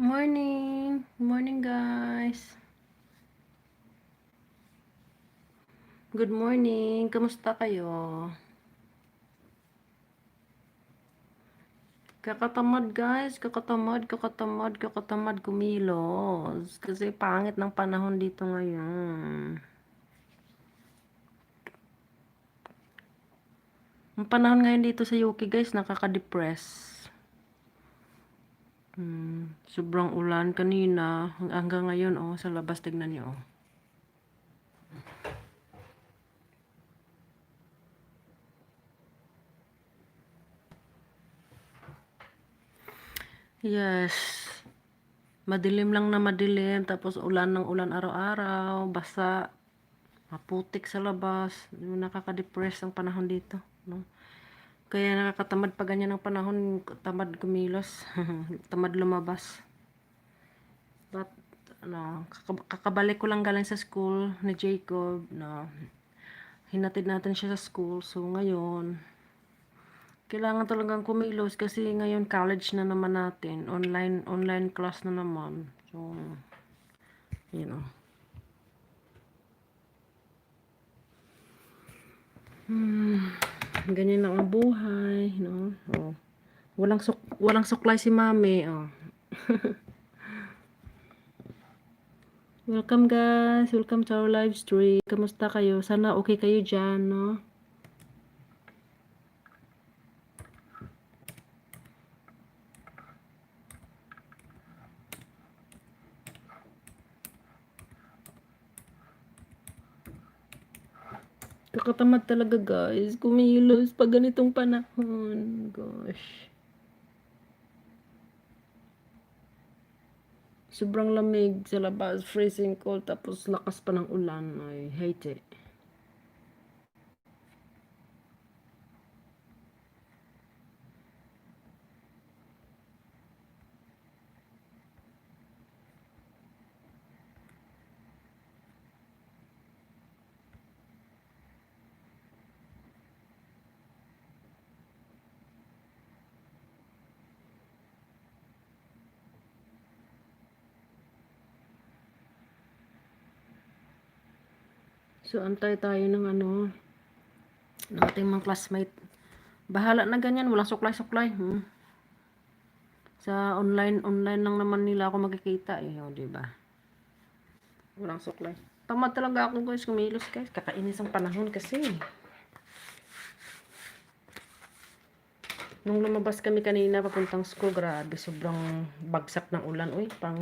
Morning! Morning, guys! Good morning! Kamusta kayo? Kakatamad, guys! Kakatamad kumilos. Kasi pangit ng panahon dito ngayon. Ang panahon ngayon dito sa UK, guys, nakaka-depress. Sobrang ulan kanina. Hanggang ngayon, oh, sa labas, tignan niyo, oh. Yes. Madilim lang na madilim. Tapos ulan ng ulan araw-araw. Basa. Maputik sa labas. Nakaka-depress ang panahon dito, no? Kaya nakakatamad pa ganyan ang panahon. Tamad kumilos. Tamad lumabas. But, kakabalik ko lang galing sa school ni Jacob. Hinatid natin siya sa school. So, ngayon, kailangan talagang kumilos kasi ngayon college na naman natin. Online class na naman. So, you know. Ganyan lang ang buhay, no? Oh. Walang suklay si Mami, oh. Welcome, guys. Welcome to our live stream. Kamusta kayo? Sana okay kayo dyan, no? Kakatamad talaga, guys. Kumilos pag ganitong panahon. Gosh. Sobrang lamig sa labas. Freezing cold. Tapos lakas pa ng ulan. I hate it. So, antay tayo ng ng ating mga classmate. Bahala na ganyan. Walang suklay-suklay. Sa online lang naman nila ako makikita eh. O, diba? Walang suklay. Tamad talaga ako, guys. Kumilos, guys. Kakainis ang panahon kasi. Nung lumabas kami kanina papuntang school, grabe. Sobrang bagsak ng ulan. Uy, pang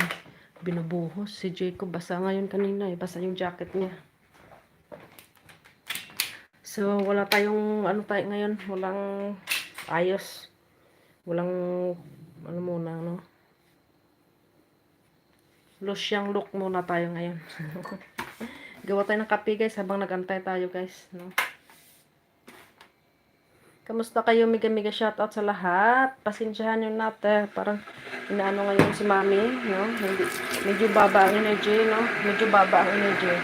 binubuhos. Si Jacob basa ngayon kanina eh. Basa yung jacket niya. So, wala tayong, tayo ngayon, walang ayos. Walang, muna, no? Losyang look muna tayo ngayon. Gawa tayo ng kape, guys, habang nagantay tayo, guys, no? Kamusta kayo? Mega shoutout sa lahat. Pasensyahan nyo natin. Parang inaano ngayon si Mami, no? Medyo baba ang energy, no? Medyo baba ang energy.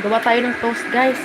Gawa tayo ng toast, guys.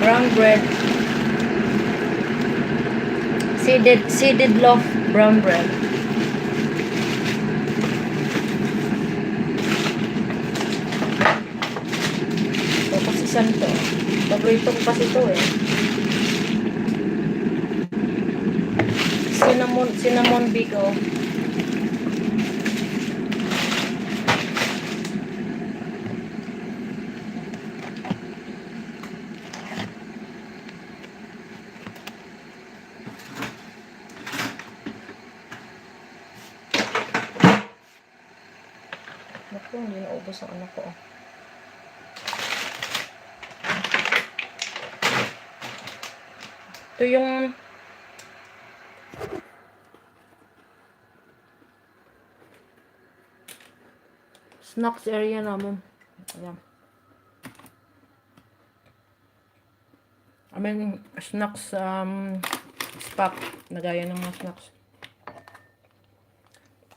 Brown bread. Seeded loaf brown bread. Buksan to. Paborito ko kasi to eh. Cinnamon bigo. Naku, hindi naubos ang anak ko. Ito yung snacks area namin. Ayan. I mean, snacks spot. Nagaya ng mga snacks.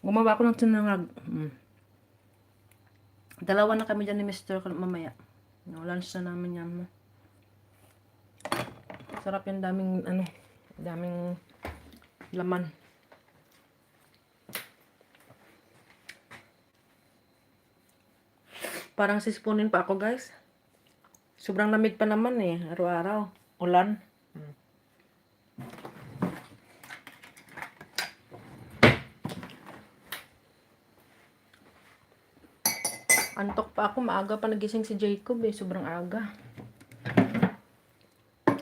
Gumawa ko ng tinangag. Dalawa na kami dyan ni Mr. mamaya. No, lunch na namin yan. Sarap yung daming, daming laman. Parang sisponin pa ako, guys. Sobrang lamig pa naman eh. Araw-araw. Ulan. Antok pa ako. Maaga pa nagising si Jacob eh. Sobrang aga.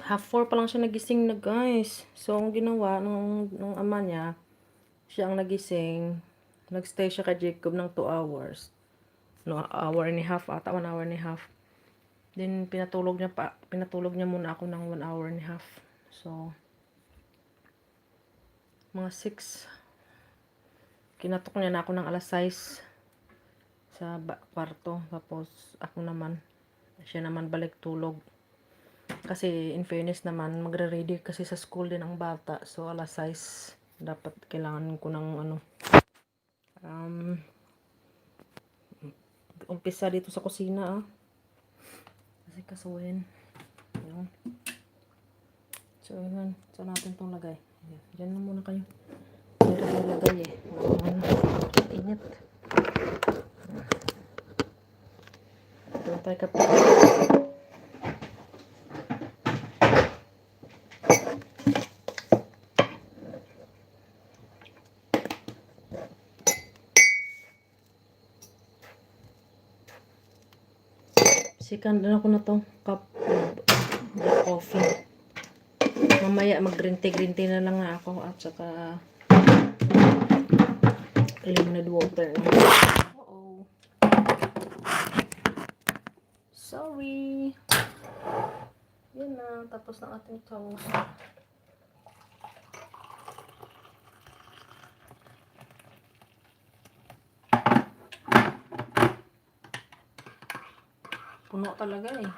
3:30 pa lang siya nagising na, guys. So, ang ginawa nung ama niya, siya ang nagising. Nagstay siya kay Jacob ng 2 hours. No, 1 hour and a half ata. 1 hour and a half. Then, pinatulog niya muna ako ng 1 hour and a half. So, mga 6. Kinatok niya na ako ng alas 6 sa kwarto. Tapos, ako naman, siya naman balik tulog. Kasi, in fairness naman, magre-ready kasi sa school din ang bata. So, alas 6, dapat kailangan ko ng umpisa dito sa kusina, kasi kasuhin. Ayan. So, yun. Saan natin itong lagay? Ayan. Diyan lang muna kayo. Meron yung lagay eh. Init. Ito tayo kapit. Second ko na to cup black coffee. Mamaya mag-green tea na lang nga ako at saka lemonade water. Uh-oh. Sorry. Yan na, tapos ng ating toast. Puno talaga eh.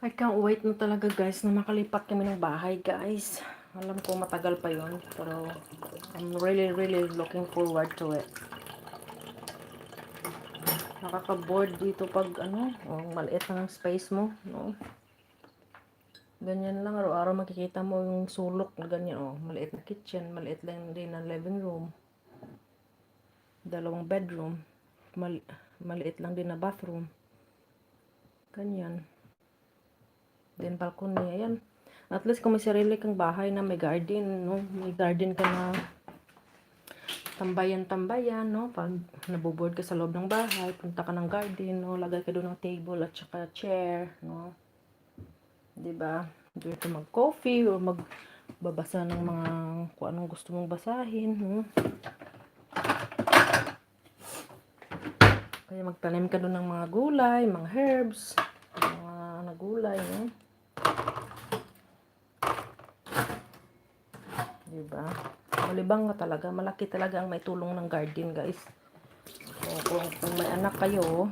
I can't wait na talaga, guys, na makalipat kami ng bahay, guys. Alam ko matagal pa yun, pero I'm really looking forward to it. Nakaka-board dito pag maliit lang ang space mo, no? Ganyan lang, araw-araw makikita mo yung sulok na ganyan, maliit na kitchen, maliit lang din ang living room, 2 bedroom, maliit lang din na bathroom, ganyan. Then balcony, ayan. At least kung may sarili kang bahay na may garden, no? May garden ka na tambayan, no? Pag naboboard ka sa loob ng bahay, punta ka ng garden, no? Lagay ka doon ng table at saka chair, no? Diba? Doon ka mag-coffee o magbabasa ng mga kung anong gusto mong basahin, no? Kaya magtanim ka doon ng mga gulay, mga herbs, mga gulay, no? Diba? Malibang ka talaga. Malaki talaga ang may tulong ng garden, guys. So, kung may anak kayo,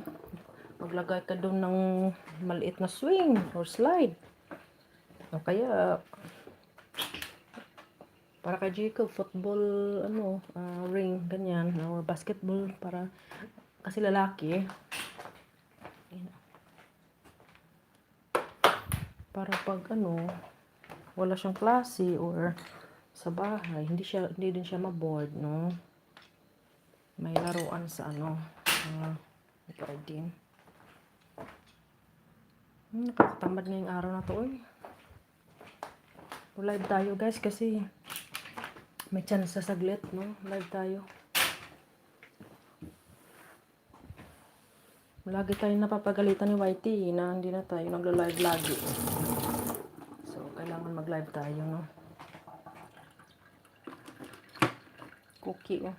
maglagay ka doon ng maliit na swing or slide. O kaya, para kay Jacob, football, ring, ganyan, or basketball, kasi lalaki, para pag, wala siyang klase or sa bahay, hindi din siya ma-bored, no? May laruan sa garden. Nakakatamad ngayong araw na to, eh. Live tayo, guys, kasi may chance sa saglit, no? Live tayo. Lagi tayong napapagalitan ni YT na hindi na tayo nagla-live lagi. So, kailangan mag-live tayo, no? Cookie, oh.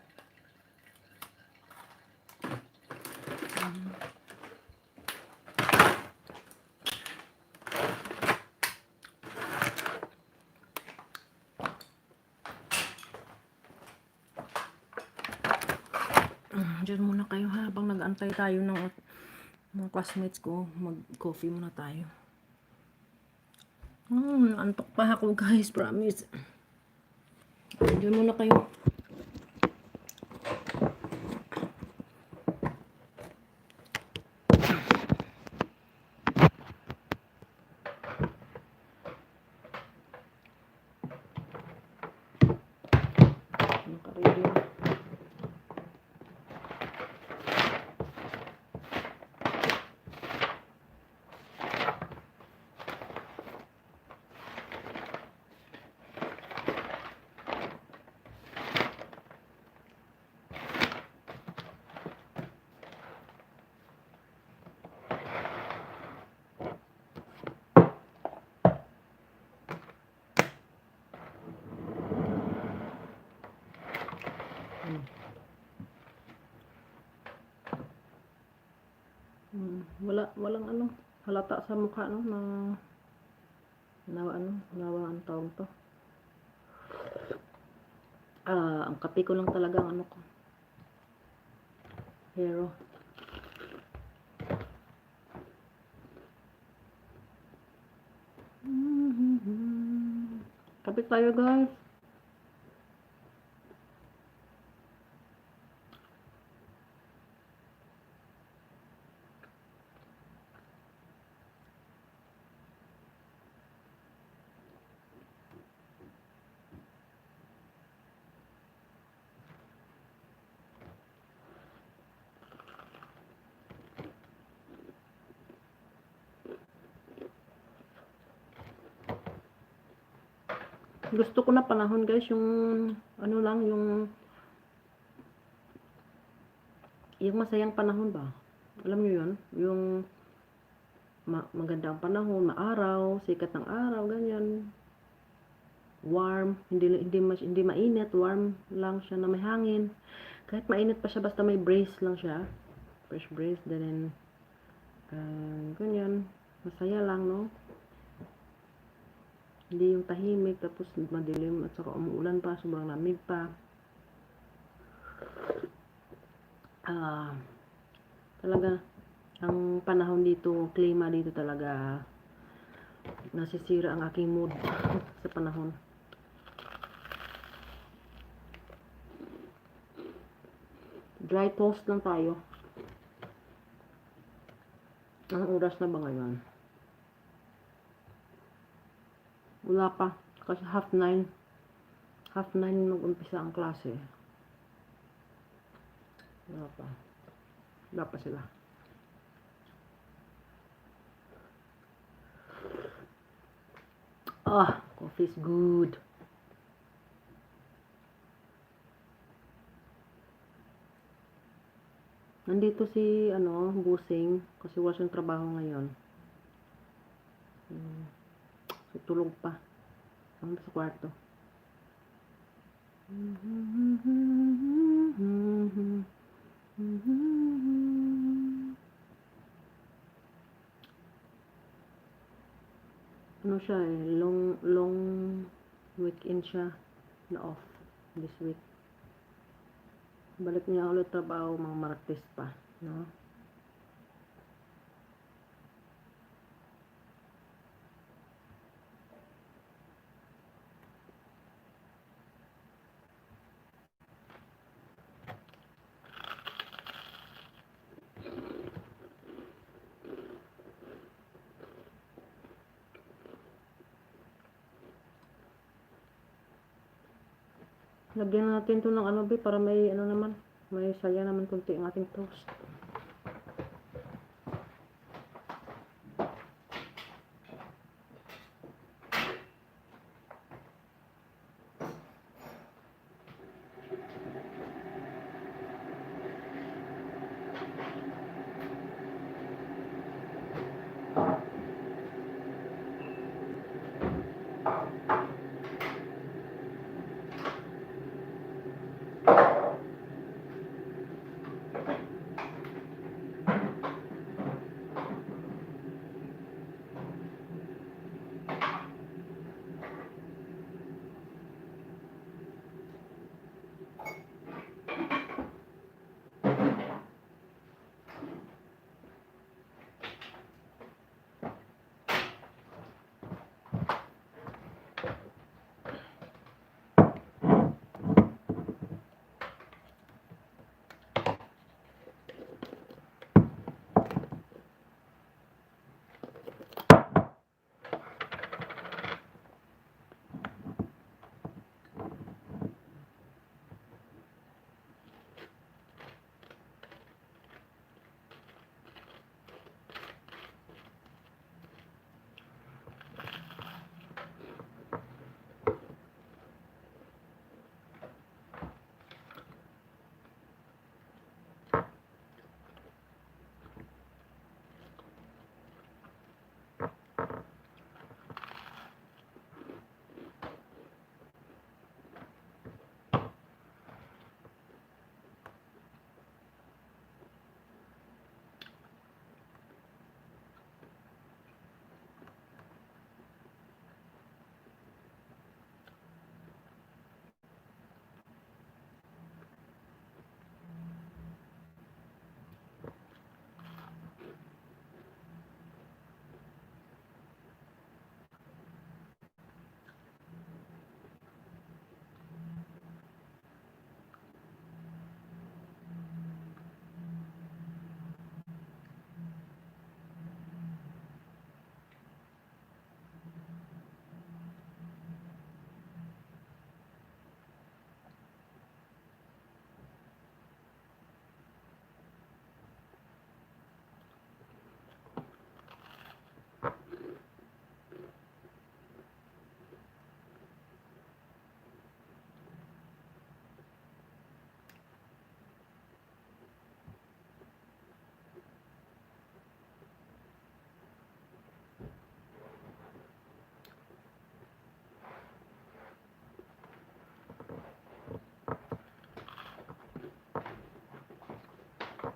Diyan muna kayo habang nag-antay tayo ng mga classmates ko. Mag-coffee muna tayo. Antok pa ako, guys, promise. Diyan muna kayo. Naka-ready. Walang halata sa mukha, no, ang tawag to. Ang kape ko lang talaga ang ko. Hero. Kape tayo, guys. Gusto ko na panahon, guys, yung yung masayang panahon ba? Alam niyo yun? Yung magandang panahon, maaraw, sikat ng araw, ganyan. Warm, hindi mainit, warm lang siya na may hangin. Kahit mainit pa siya, basta may breeze lang siya. Fresh breeze, then ganyan. Masaya lang, no? Hindi yung tahimik, tapos madilim, at saka umuulan pa, sobrang lamig pa. Talaga, ang panahon dito, klima dito talaga, nasisira ang aking mood sa panahon. Dry toast lang tayo. Anong oras na ba ngayon? Wala pa. Kasi 8:30. 8:30 mag-umpisa ang klase. Wala pa. Wala pa sila. Coffee is good. Nandito si, Busing. Kasi wala siyang trabaho ngayon. Tulog pa. Ang sa kwarto. Ano siya long weekend siya na off this week. Balik niya ulit trabaho mga Martes pa, no? Lagyan natin to ng ano be, para may ano naman, may saya naman konti ang ating toast.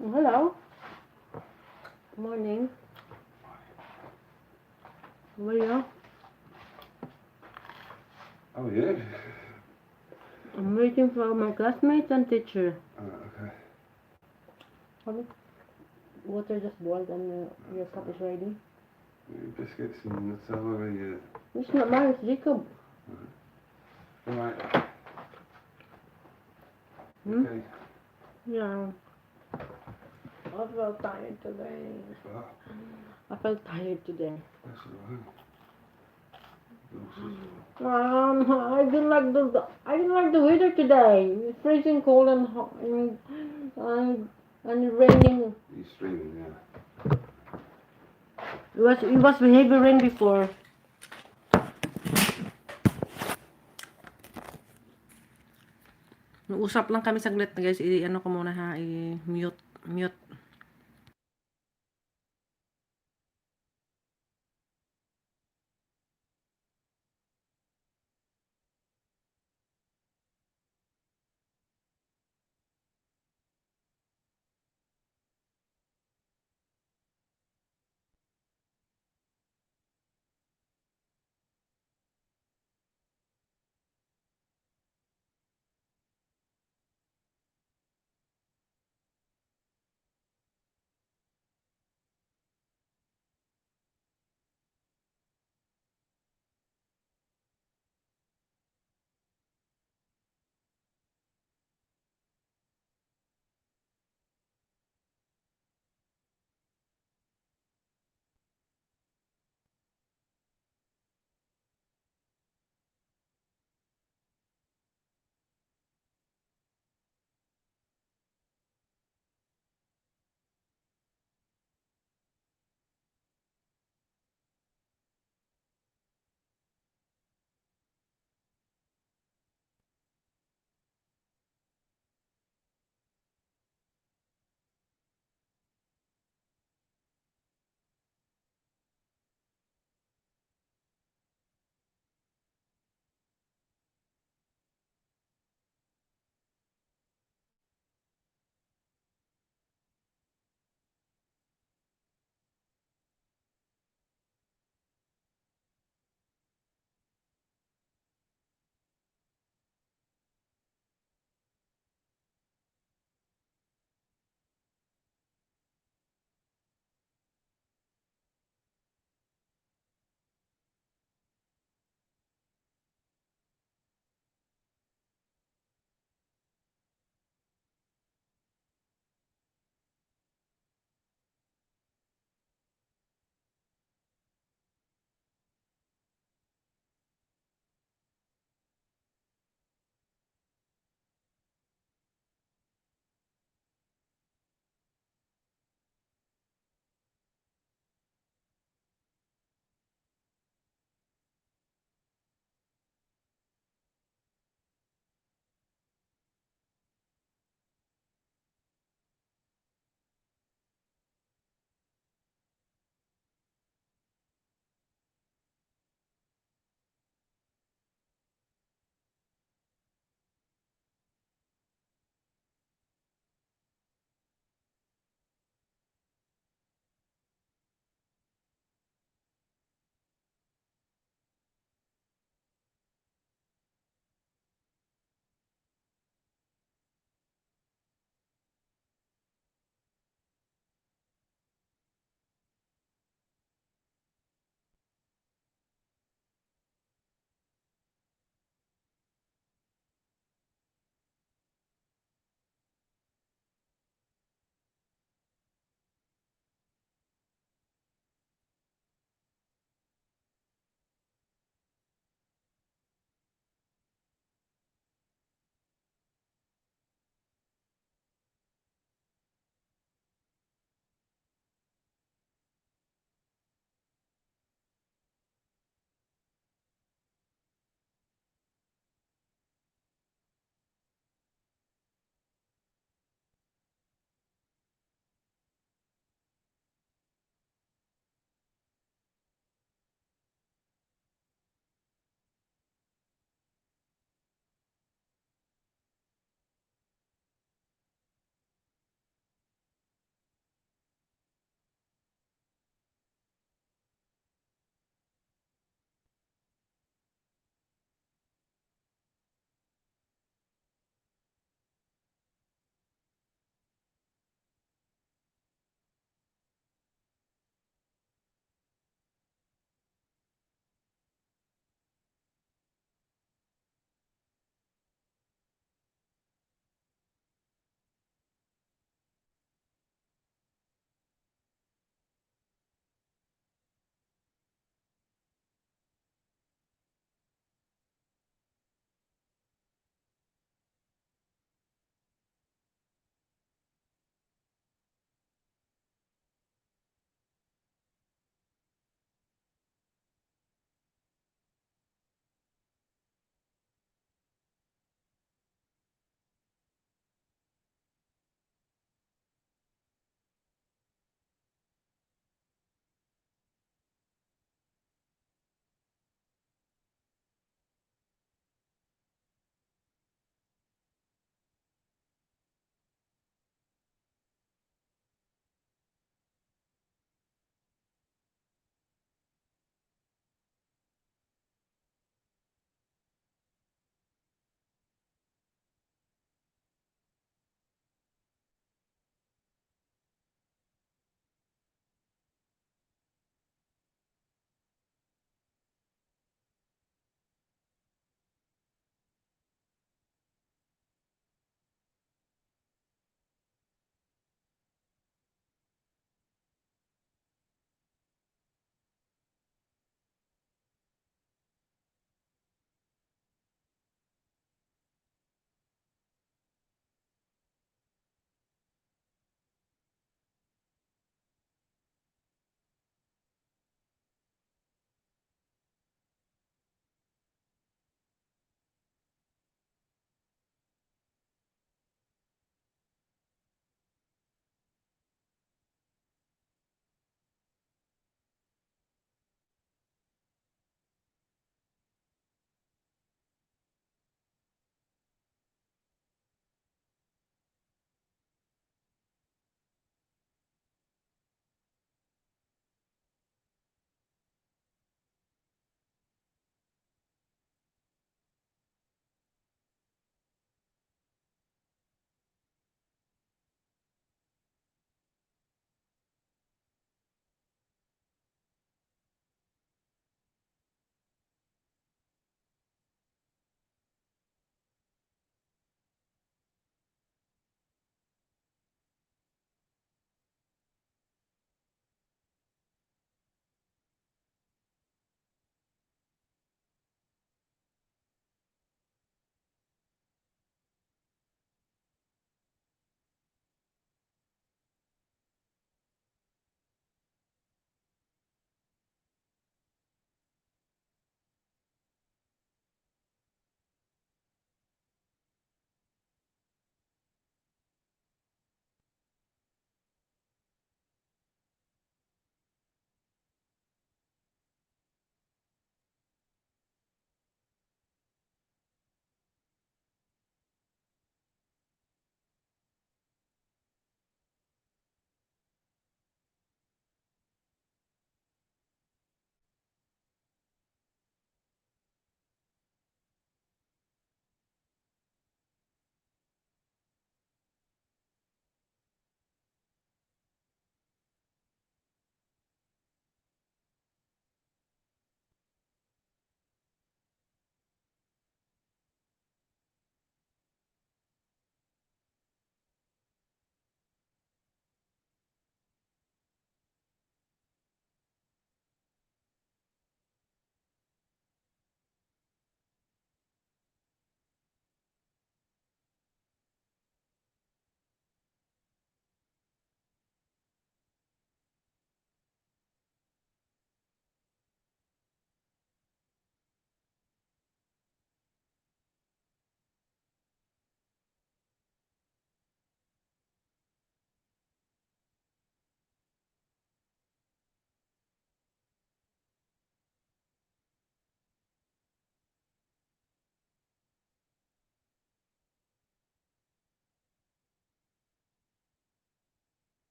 Hello. Morning. How are you? Oh, yeah? I'm waiting for my classmates and teacher. Okay. Water just boiled and your cup is ready. Biscuits and Nutella, yeah. It's not mine, it's Jacob. Alright. Hmm? Okay. Yeah. I felt tired today. Oh, I felt tired today. that's alright. I didn't like the weather today. It's freezing cold and hot and raining. You're streaming, yeah. It was heavy rain before. Usap lang kami saglit guys. I-ano ko muna ha. I-mute.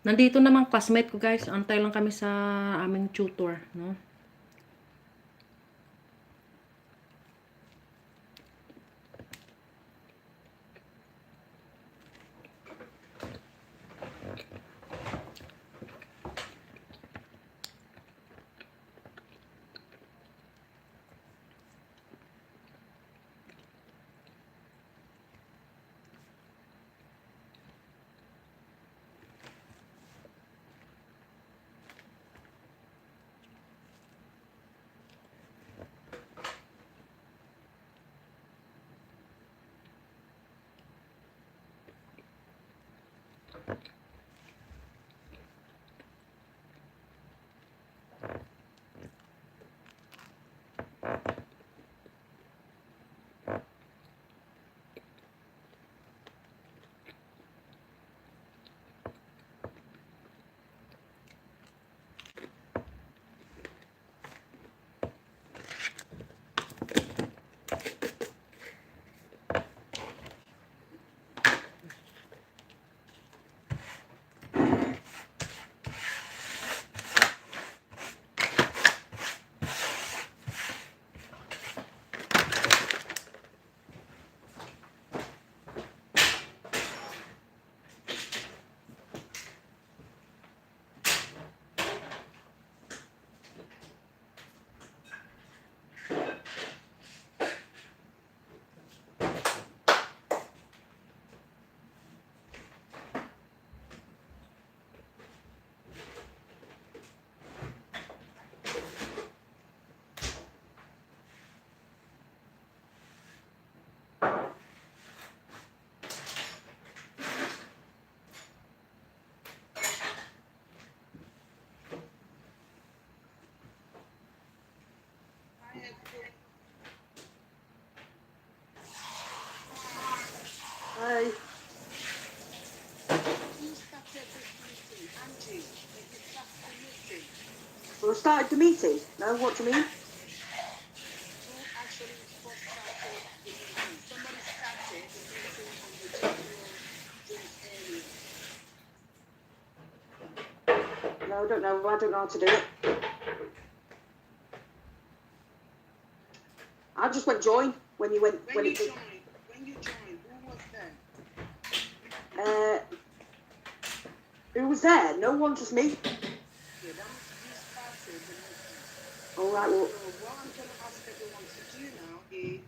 Nandito naman classmate ko guys. Antay lang kami sa aming tutor, no? Hi. Well, I started the meeting. No, what do you mean? No, I don't know. I don't know how to do it. I just went join when you went. When you joined, who was there? Who was there? No one, just me. All right. Well, So what I'm going to ask everyone to do now is,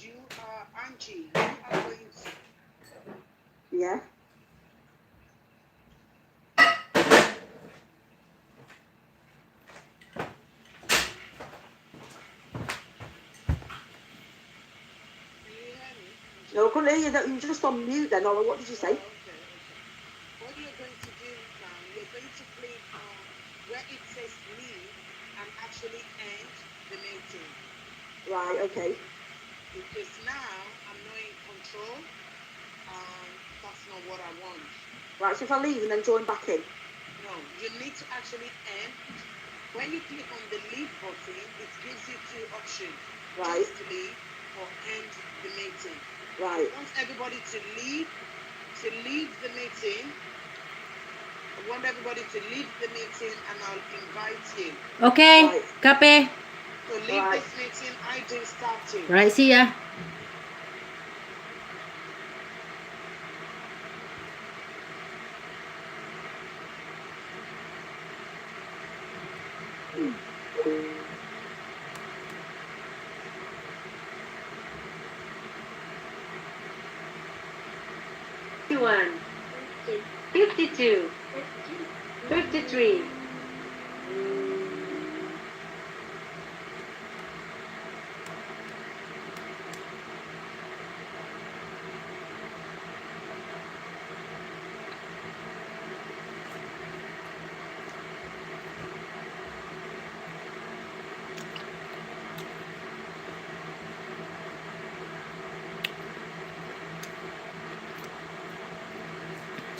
you are Angie. You are going to. yeah. Can you hear me? No, I couldn't hear you. That you were just on mute. Then, or what did you say? Okay. What you're going to do now, you're going to click on where it says leave and actually end the meeting. Right. Okay. Because now I'm not in control, and that's not what I want. Right. So if I leave and then join back in. No, you need to actually end. When you click on the leave button, it gives you two options. Right. Just leave or end the meeting. Right. I want everybody to leave the meeting. I want everybody to leave the meeting, and I'll invite you. Okay, Right. copy. So leave Right. this meeting, I do start it. Right, see ya. One, 52, 53.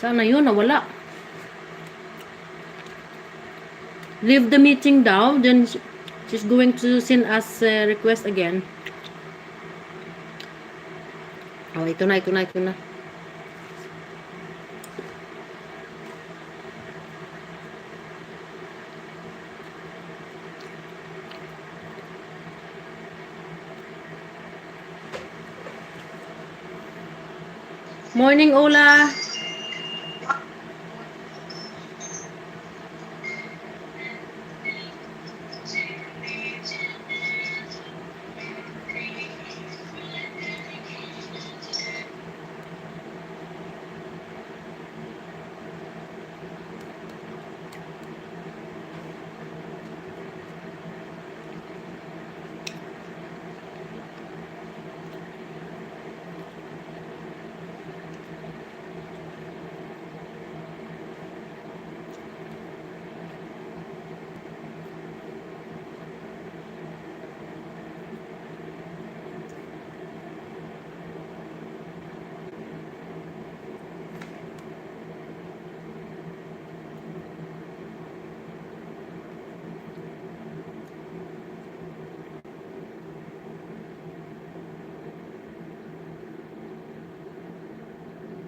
Sana yun, nawala. Leave the meeting daw, then she's going to send us a request again. Oh, ito na. Morning, Ola.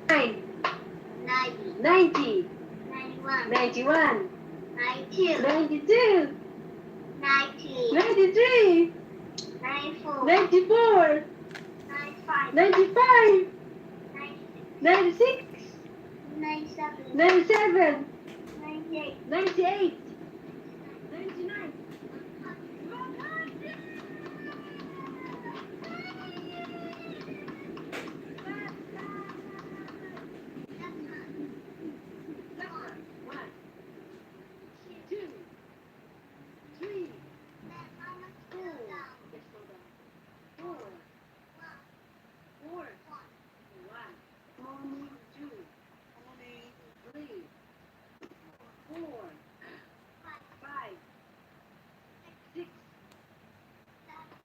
Nine. 90, 90. 91, 91. 92, 92. 90, 93. 94, 94. 95, 95. 96, 96. 97, 97. 98, 98. 99. One, two, three, four. Yes, hold on. Four, four, one, two, three, four, five, six,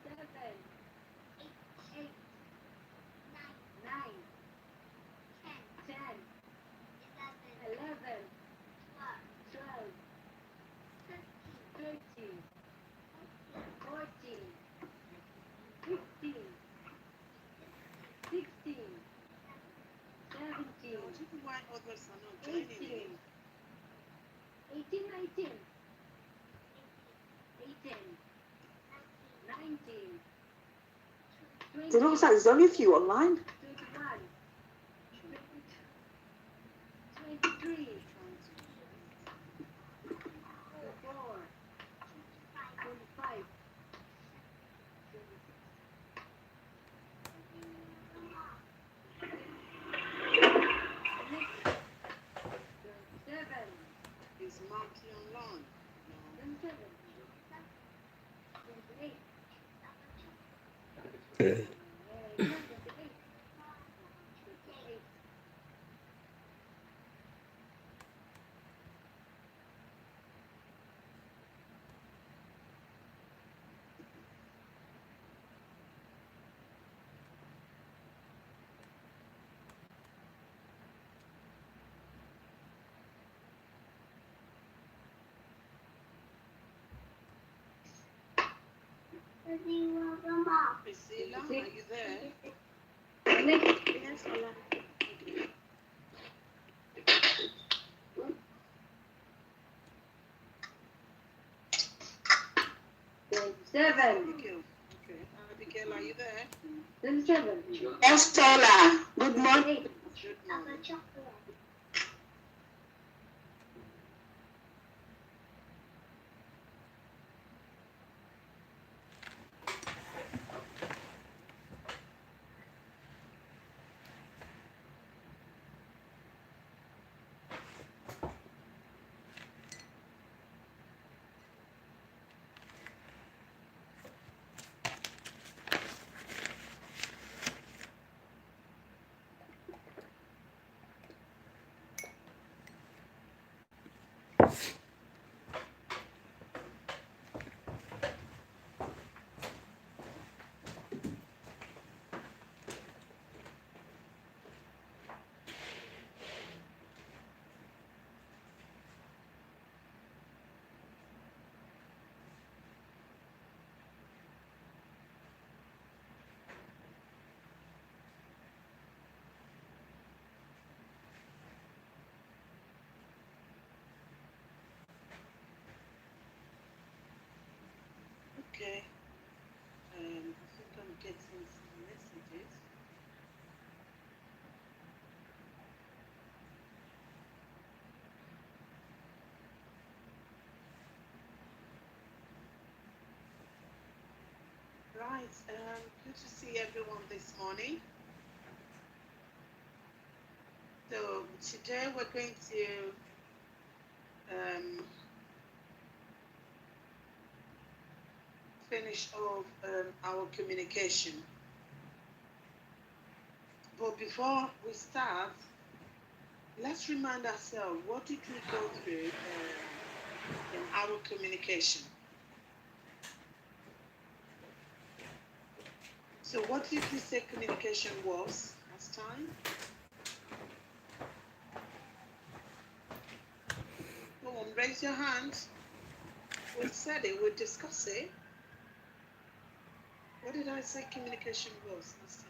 seven, eight, nine, 10, 11, 12, 13, 14, 15, 16, 17, Why others are not joining 18, in? 18, 19, 18, 19, 20, It looks like there's only a few online. 21, 23, 24, 25, 27, Is Marky online? No. 27, 28, 28, 28. Priscilla, are you there? Next, 27, Abigail. Okay. Abigail, are you there? 27, Yes, Tola. Good morning. 28, Good morning. Right. Good to see everyone this morning. So today we're going to finish off our communication. But before we start, let's remind ourselves, what did we go through in our communication? So what did we say communication was last time? Go on, raise your hand. We said it, we discussed it. What did I say communication was last time?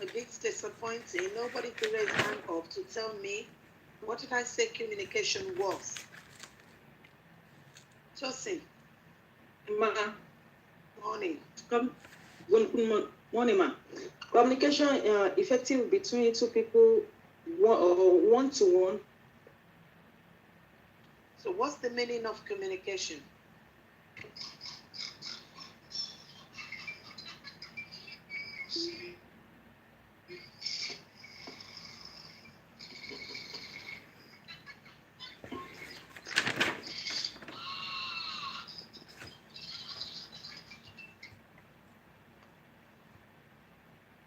A bit disappointing. Nobody could raise hand up to tell me what did I say communication was. Josie, Ma, morning. good morning, ma. Communication effective between two people, one to one. So what's the meaning of communication?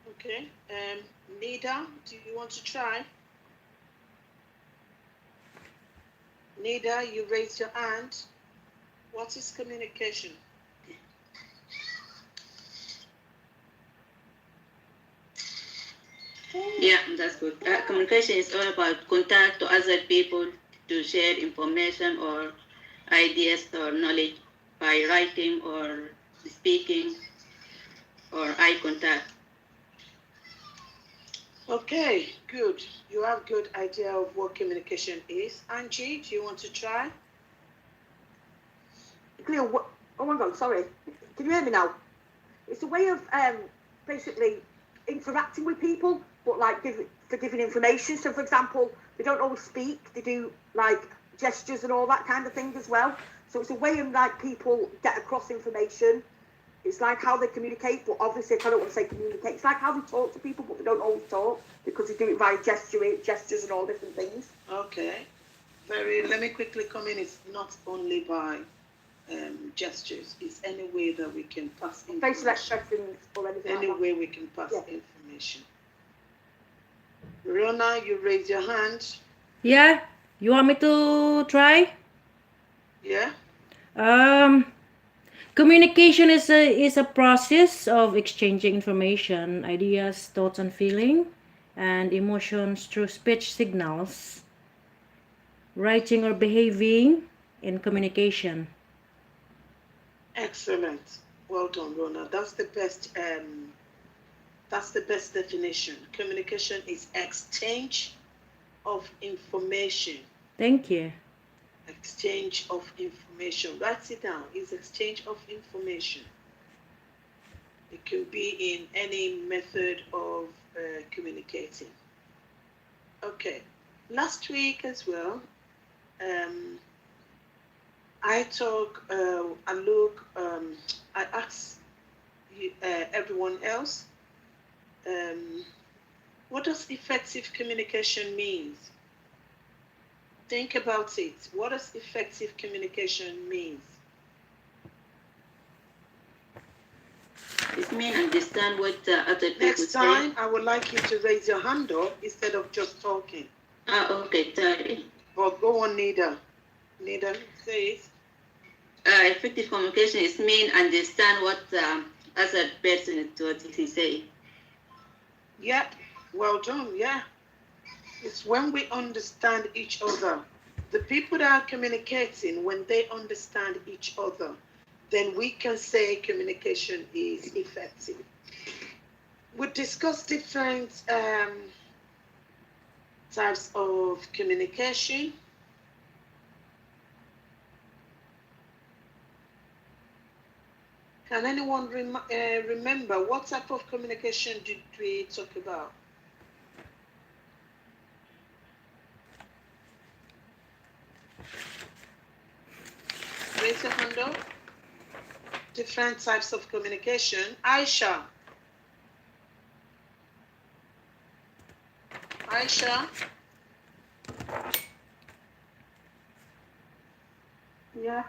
Okay. Nida, do you want to try? Nida, you raised your hand. What is communication? Yeah, that's good. Communication is all about contact to other people to share information or ideas or knowledge by writing or speaking or eye contact. Okay, good. You have good idea of what communication is. Angie, do you want to try? Cleo, oh my God, sorry. Can you hear me now? It's a way of basically interacting with people, but like giving information. So, for example, they don't always speak; they do like gestures and all that kind of thing as well. So it's a way of like people get across information. It's like how they communicate, but obviously, if I don't want to say communicate, it's like how they talk to people, but they don't always talk because they do it via gestures and all different things. Okay. Let me quickly come in. It's not only by gestures. It's any way that we can pass Facial information. expressions or anything Any like that. way we can pass Yeah. information. Rona, you raise your hand. Yeah, you want me to try? Yeah? Communication is a process of exchanging information, ideas, thoughts, and feeling, and emotions through speech signals, writing or behaving in communication. Excellent. Well done, Rona. That's the best definition. Communication is exchange of information. Thank you. Exchange of information. Write it down. It's exchange of information. It can be in any method of communicating. Okay. Last week as well, I talk, I asked everyone else, what does effective communication mean? Think about it. What does effective communication mean? It means understand what other people Next say. time, I would like you to raise your hand up instead of just talking. Okay, sorry. But go on, Nida. Nida, say it. Effective communication is mean understand what other person is what he say. Yep, well done, yeah. It's when we understand each other. The people that are communicating, when they understand each other, then we can say communication is effective. We discussed different types of communication. Can anyone remember what type of communication did we talk about? Raise your hand up. Different types of communication. Aisha. Aisha. Yeah.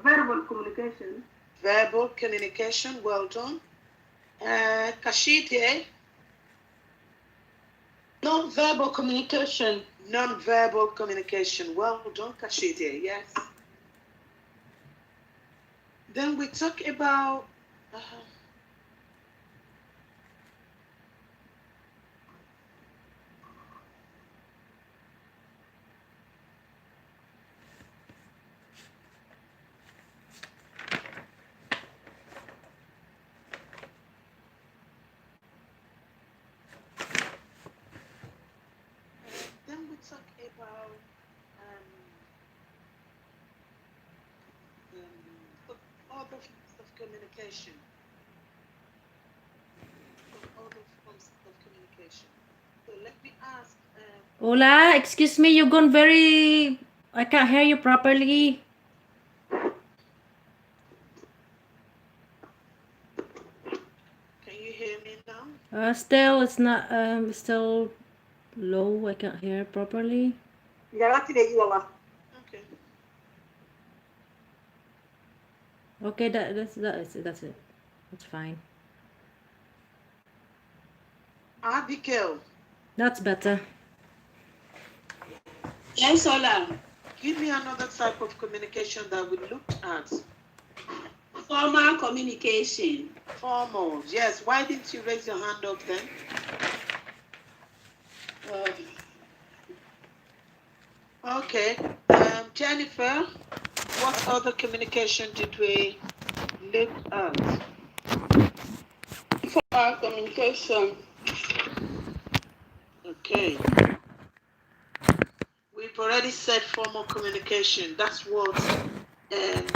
Verbal communication. Verbal communication. Well done. Kashide. Non-verbal communication. Non-verbal communication. Well done, Kashide. Yes. Then we talk about other forms of communication. Other forms of communication. So let me ask. Hola, excuse me, you're gone very... I can't hear you properly. Can you hear me now? Still, it's not, still low. I can't hear properly. Yeah, I can hear you, Ola. Okay. Okay, that's it. That's fine. Abigail, That's better. Yes, Ola. give me another type of communication that we looked at. Formal communication. Formal. Yes. Why didn't you raise your hand up then? Okay. Jennifer, what other communication did we look at? Formal communication. Okay. We've already said formal communication. That's what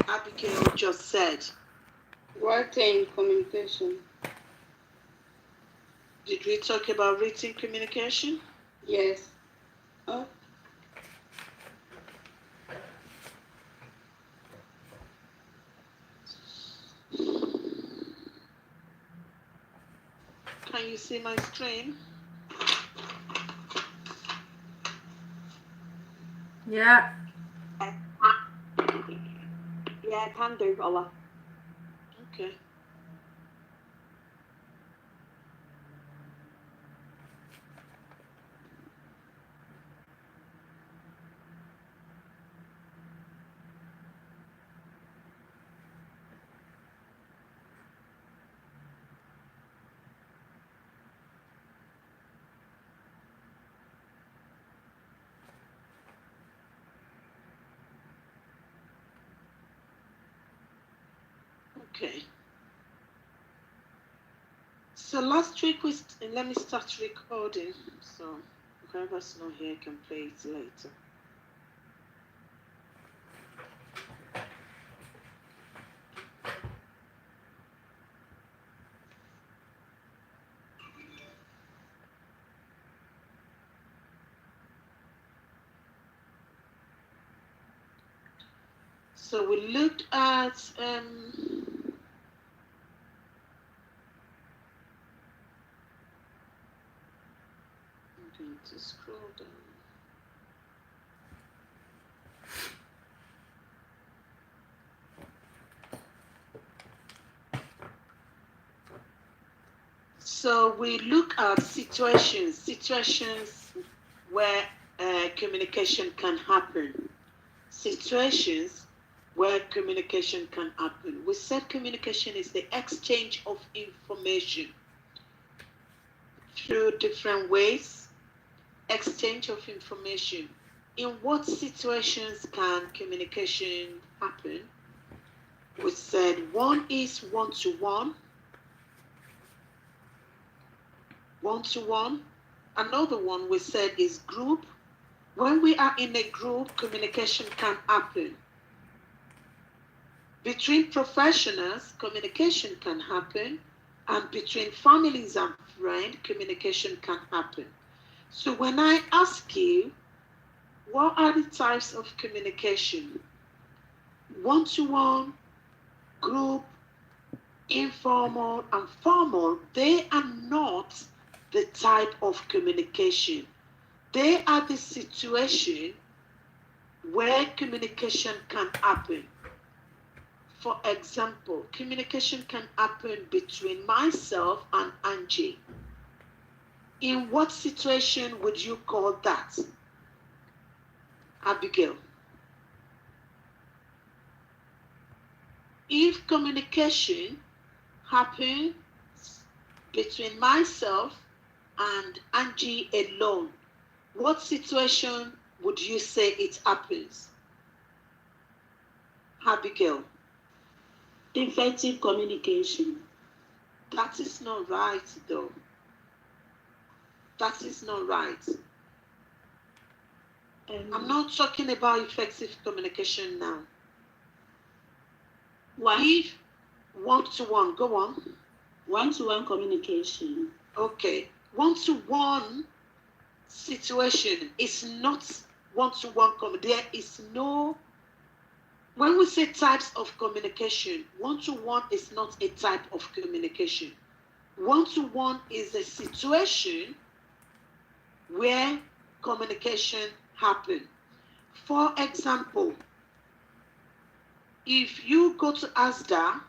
Abigail just said. Written communication. Did we talk about written communication? Yes. Oh. Can you see my screen? Yeah. Yeah, I can do, Ola. Okay. Okay. So last week let me start recording. So whoever's not here can play it later. So we looked at I'm going to scroll down. So we look at situations where communication can happen. Situations where communication can happen. We said communication is the exchange of information through different ways. Exchange of information. In what situations can communication happen? We said one is one-to-one. One-to-one. Another one we said is group. When we are in a group, communication can happen. Between professionals, communication can happen, and between families and friends, communication can happen. So when I ask you, what are the types of communication? One-to-one, group, informal, and formal, they are not the type of communication. They are the situation where communication can happen. For example, communication can happen between myself and Angie. In what situation would you call that? Abigail. If communication happens between myself and Angie alone, what situation would you say it happens? Abigail. Effective communication. That is not right, though. That is not right. I'm not talking about effective communication now. If one-to-one, go on. One-to-one communication. Okay. One-to-one situation is not one-to-one. There is no, when we say types of communication, one-to-one is not a type of communication. One-to-one is a situation where communication happens. For example, if you go to Asda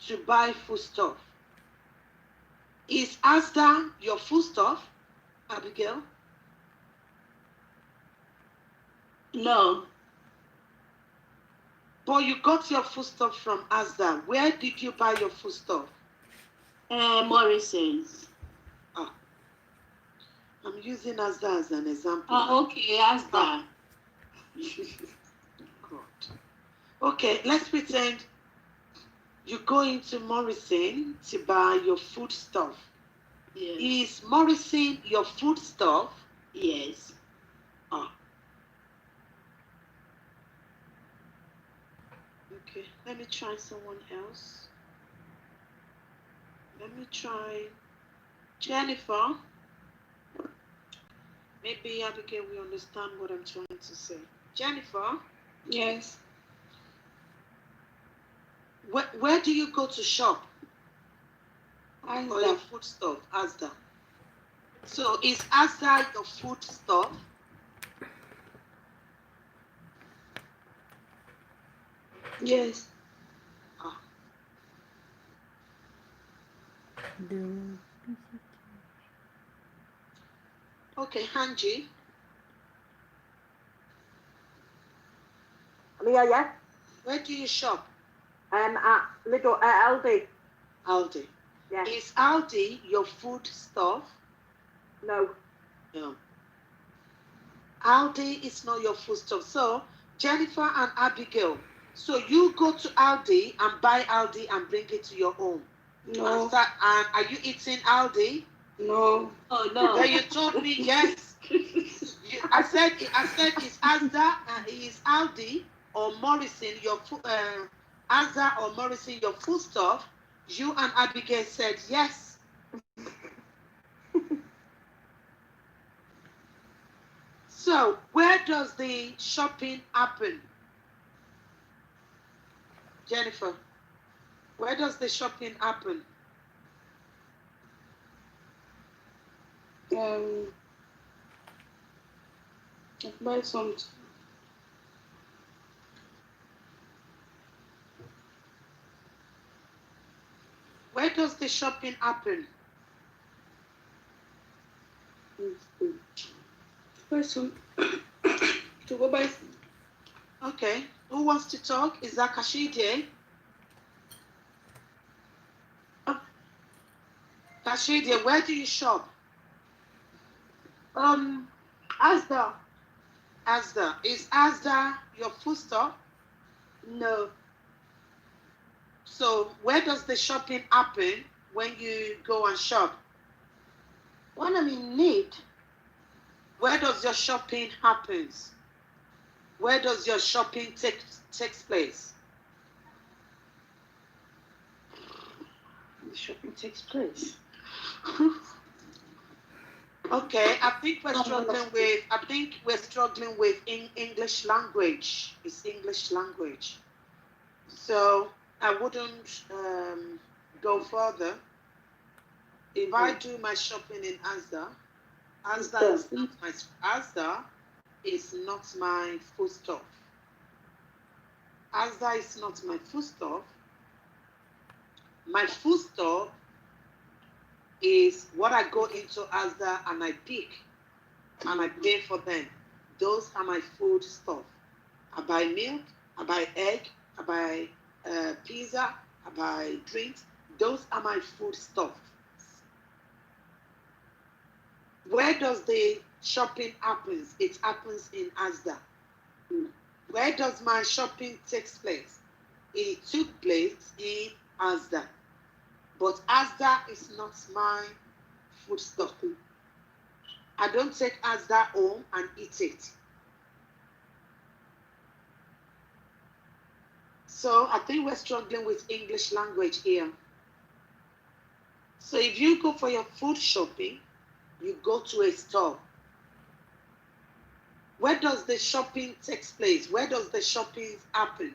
to buy foodstuff, is Asda your foodstuff, Abigail? No. But you got your foodstuff from Asda. Where did you buy your foodstuff? Morrison's. I'm using Asda as an example. Oh, okay, Asda. God. Okay, let's pretend you go into Morrison to buy your foodstuff. Yes. Is Morrison your foodstuff? Yes. Okay, let me try someone else. Let me try Jennifer. Maybe Abigail will understand what I'm trying to say. Jennifer? Yes. Where do you go to shop? For your Asda. foodstuff, Asda. So is Asda your foodstuff? Yes. Okay, Hanji. I'm here, yeah? Where do you shop? At Lidl, Aldi. Aldi. Yeah. Is Aldi your foodstuff? No. No. Aldi is not your foodstuff. So, Jennifer and Abigail, so you go to Aldi and buy Aldi and bring it to your home. No. And are you eating Aldi? No. Oh, no. Then you told me yes. I said it's Asda and is Aldi or Morrison your Asda or Morrison your foodstuff. You and Abigail said yes. So where does the shopping happen? Jennifer, where does the shopping happen? I buy something. Where does the shopping happen? Buy some. To go buy. Okay, who wants to talk? Is that Kashide? Kashide, where do you shop? Asda. Asda. Is Asda your foodstuff? No. So where does the shopping happen when you go and shop? When I'm in need. Where does your shopping happens? Where does your shopping takes place? the shopping takes place. Okay, I think we're struggling with English language. It's English language. So I wouldn't go further. If I do my shopping in Asda, Asda is not my foodstuff. Asda is not my foodstuff. My foodstuff is what I go into Asda and I pick and I pay for them. Those are my food stuff. I buy milk, I buy egg, I buy pizza, I buy drinks. Those are my food stuff. Where does the shopping happen? It happens in Asda. Where does my shopping take place? It took place in Asda. But Asda is not my food stuff. I don't take Asda home and eat it. So I think we're struggling with English language here. So if you go for your food shopping, you go to a store. Where does the shopping take place? Where does the shopping happen?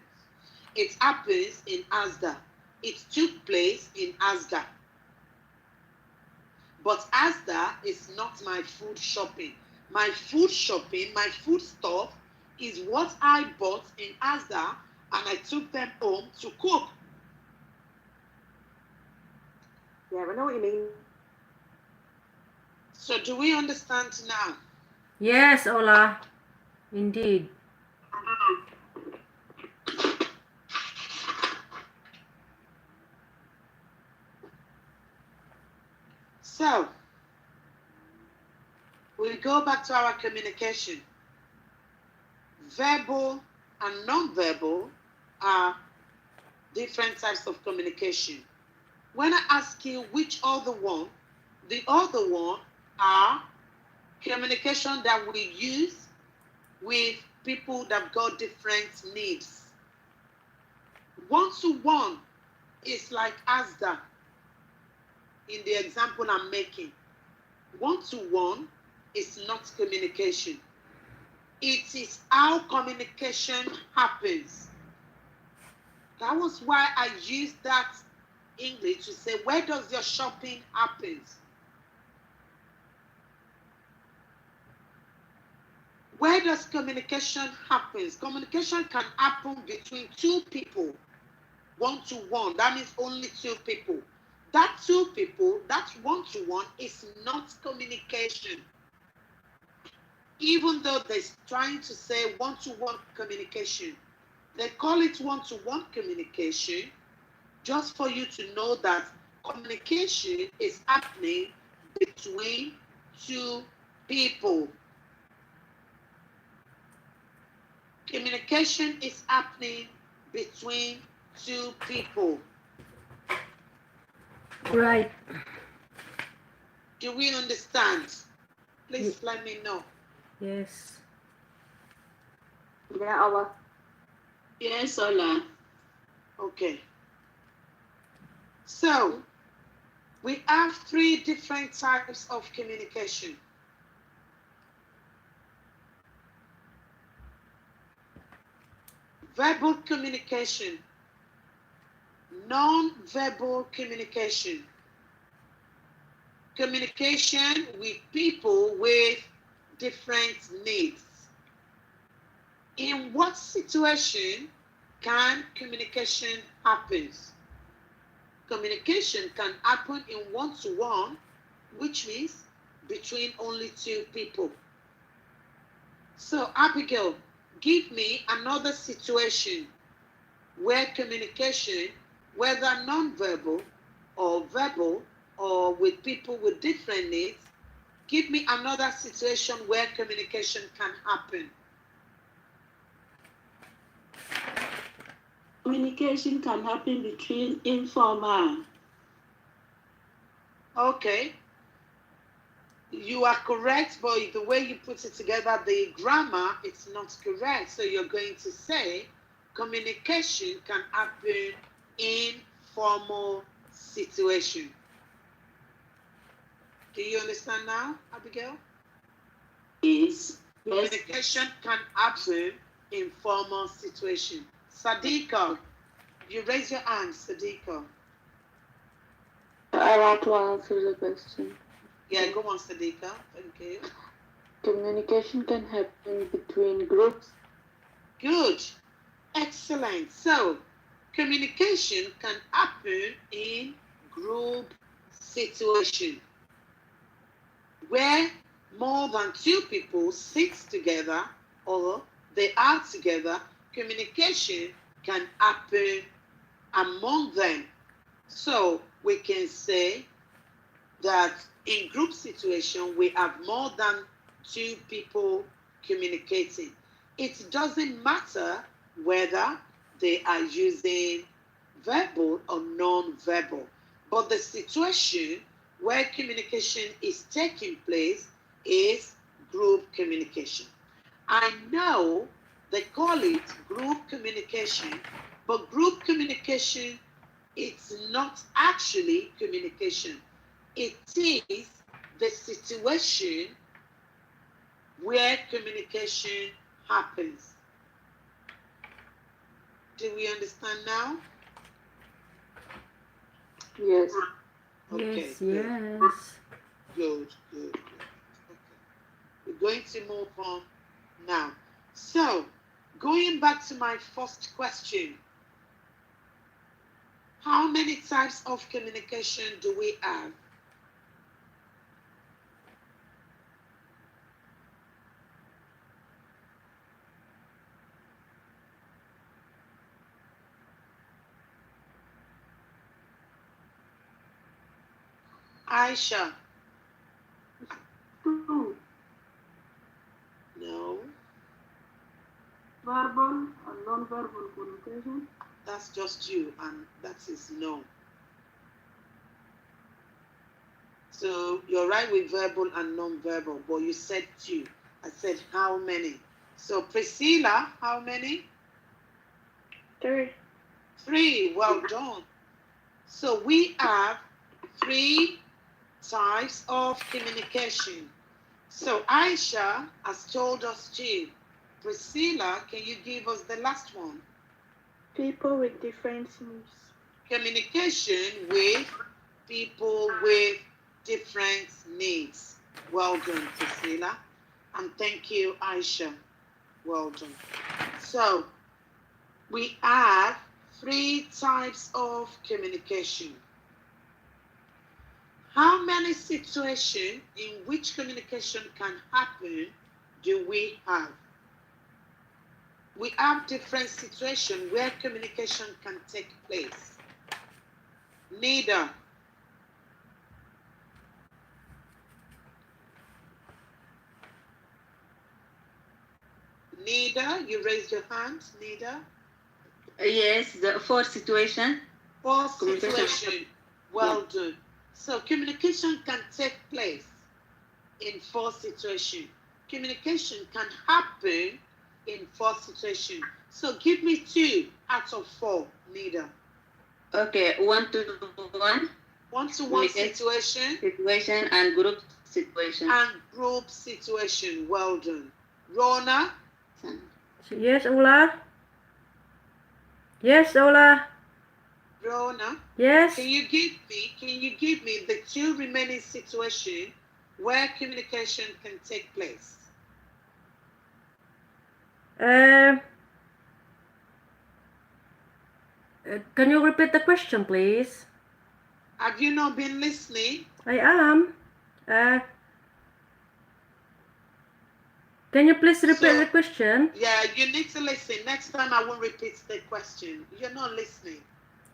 It happens in Asda. It took place in Asda. But Asda is not my food shopping. My food shopping, my food stuff is what I bought in Asda and I took them home to cook. Yeah, I know what you mean. So do we understand now? Yes, Ola. Indeed. So we go back to our communication. Verbal and non-verbal are different types of communication. When I ask you which other one, the other one are communication that we use with people that got different needs. One-to-one is like Asda in the example I'm making. One-to-one is not communication. It is how communication happens. That was why I used that English to say, where does your shopping happen? Where does communication happen? Communication can happen between two people, one-to-one. That means only two people. That two people, that one-to-one is not communication. Even though they're trying to say one-to-one communication, they call it one-to-one communication just for you to know that communication is happening between two people. Communication is happening between two people. Right. Do we understand? Please let me know. Yes. Yeah, Ola. Yes, Ola. Okay. So, we have three different types of communication. Verbal communication, non-verbal communication, communication with people with different needs. In what situation can communication happen? Communication can happen in one-to-one, which means between only two people. So, Abigail, give me another situation where communication, whether non-verbal or verbal or with people with different needs, give me another situation where communication can happen. Communication can happen between informal. Okay. You are correct, but the way you put it together, the grammar, it's not correct. So you're going to say communication can happen in formal situation. Do you understand now, Abigail? Yes. Communication can happen in formal situation. Sadiqa, you raise your hand, Sadiqa. I want to answer the question. Yeah, go on, Sadiqa. Thank you. Communication can happen between groups. Good. Excellent. So, communication can happen in group situation where more than two people sit together or they are together. Communication can happen among them. So we can say that in group situation, we have more than two people communicating. It doesn't matter whether they are using verbal or non-verbal, but the situation where communication is taking place is group communication. I know they call it group communication, but group communication, it's not actually communication. It is the situation where communication happens. Do we understand now? Yes. Okay, Yes, good. yes. Good. Okay. We're going to move on now. So, going back to my first question, how many types of communication do we have? Aisha? Two. No, Verbal and non-verbal communication. that's just you, and that is no. So you're right with verbal and non-verbal, but you said two. I said how many? So Priscilla, how many? 3. 3. Well done. So we have 3 types of communication. So Aisha has told us 2. Priscilla, can you give us the last one? People with different needs. Communication with people with different needs. Well done, Priscilla. And thank you, Aisha. Well done. So, we have 3 types of communication. How many situations in which communication can happen do we have? We have different situations where communication can take place. Nida. Nida, you raised your hand, Nida. Yes, the fourth situation. 4th Communication. situation. Well done. So communication can take place in 4 situations. Communication can happen in 4 situations. So give me 2 out of 4, Nida. Okay, one-to-one. One-to-one situation. Situation and group situation. And group situation. Well done. Rona. Yes, Ola. Yes, Ola. Rona. Yes. Can you give me the 2 remaining situations where communication can take place? Can you repeat the question, please? Have you not been listening? I am. Can you please repeat the question? Yeah, you need to listen. Next time I won't repeat the question. You're not listening.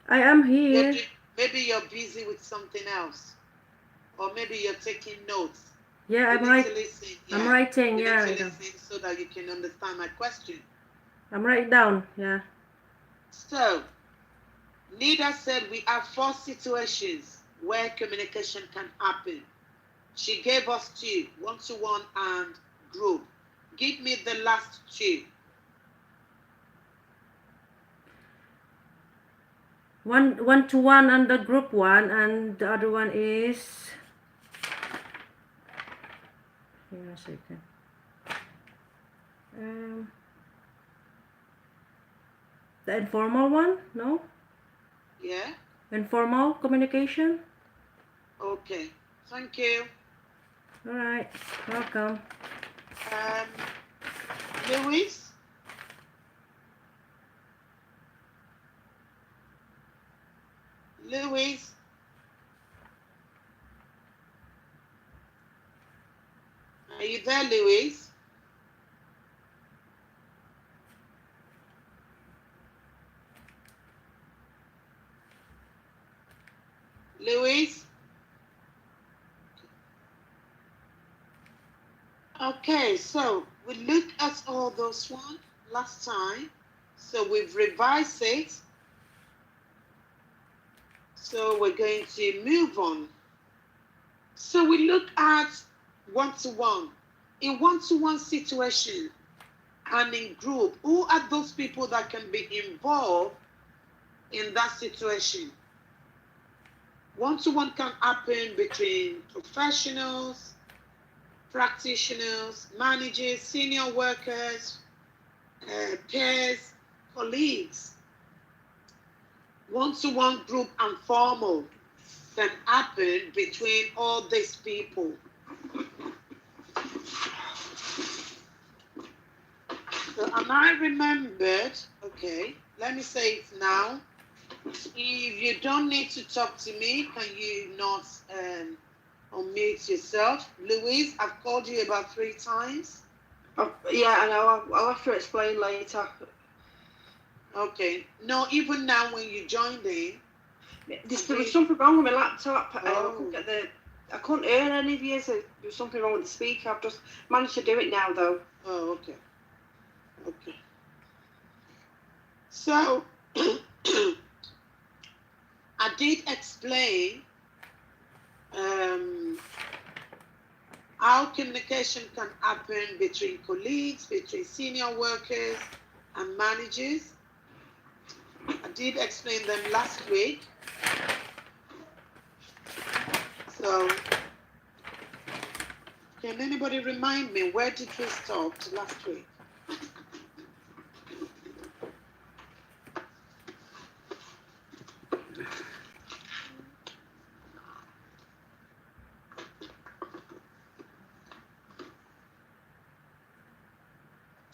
I am here. Maybe you're busy with something else. Or maybe you're taking notes. Yeah, You I'm need right. to listen. I'm writing. You Yeah, need to listen so that you can understand my question. I'm writing down. Yeah. So, Nida said we have 4 situations where communication can happen. She gave us 2, one-to-one and group. Give me the last 2. one to one on the group one, and the other one is, here a second. The informal one? No? Yeah? Informal communication? Okay. Thank you. All right. Welcome. Louis? Louis? Are you there, Louis? Louis? Okay, so we looked at all those one last time. So we've revised it. So we're going to move on. So we look at one-to-one. In one-to-one situation and in group, who are those people that can be involved in that situation? One-to-one can happen between professionals, practitioners, managers, senior workers, peers, colleagues. One-to-one group and formal can happen between all these people. So, and I remembered, okay, let me say it now. If you don't need to talk to me, can you not unmute yourself? Louise, I've called you about 3 times. Yeah, I know. I'll have to explain later. Okay. No, even now when you joined in. There was something wrong with my laptop. Oh. I couldn't hear any of you, so there was something wrong with the speaker. I've just managed to do it now, though. Oh, okay. Okay. So, I did explain how communication can happen between colleagues, between senior workers and managers. I did explain them last week. So, can anybody remind me, where did we stop last week?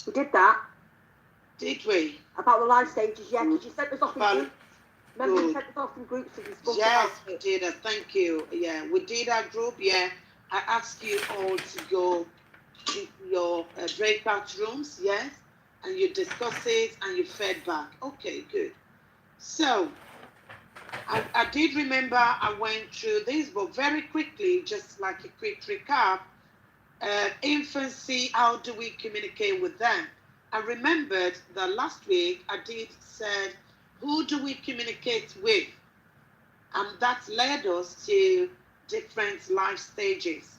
We did that. Did we? About the life stages, yeah, because you sent us off in About- groups. Remember, you Good. sent us off in groups to discuss Yes, about we it. did. Thank you. Yeah, we did our group. Yeah, I asked you all to go to your breakout rooms. Yes, and you discussed it and you fed back. Okay, good. So I did remember I went through this, but very quickly, just like a quick recap. Infancy, how do we communicate with them? I remembered that last week I did said, who do we communicate with? And that led us to different life stages.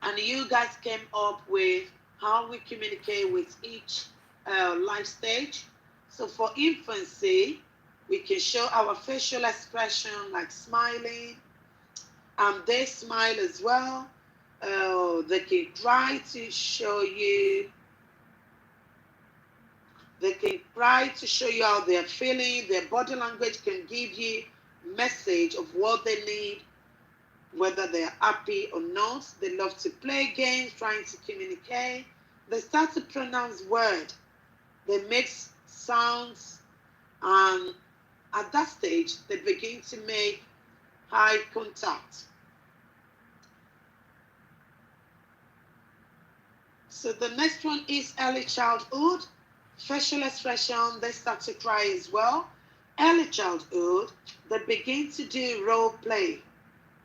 And you guys came up with how we communicate with each life stage. So for infancy, we can show our facial expression like smiling, and they smile as well. They can try to show you. They can try to show you how they're feeling. Their body language can give you message of what they need, whether they're happy or not. They love to play games, trying to communicate. They start to pronounce words. They make sounds, and at that stage, they begin to make eye contact. So the next one is early childhood. Facial expression, they start to cry as well. Early childhood, they begin to do role play.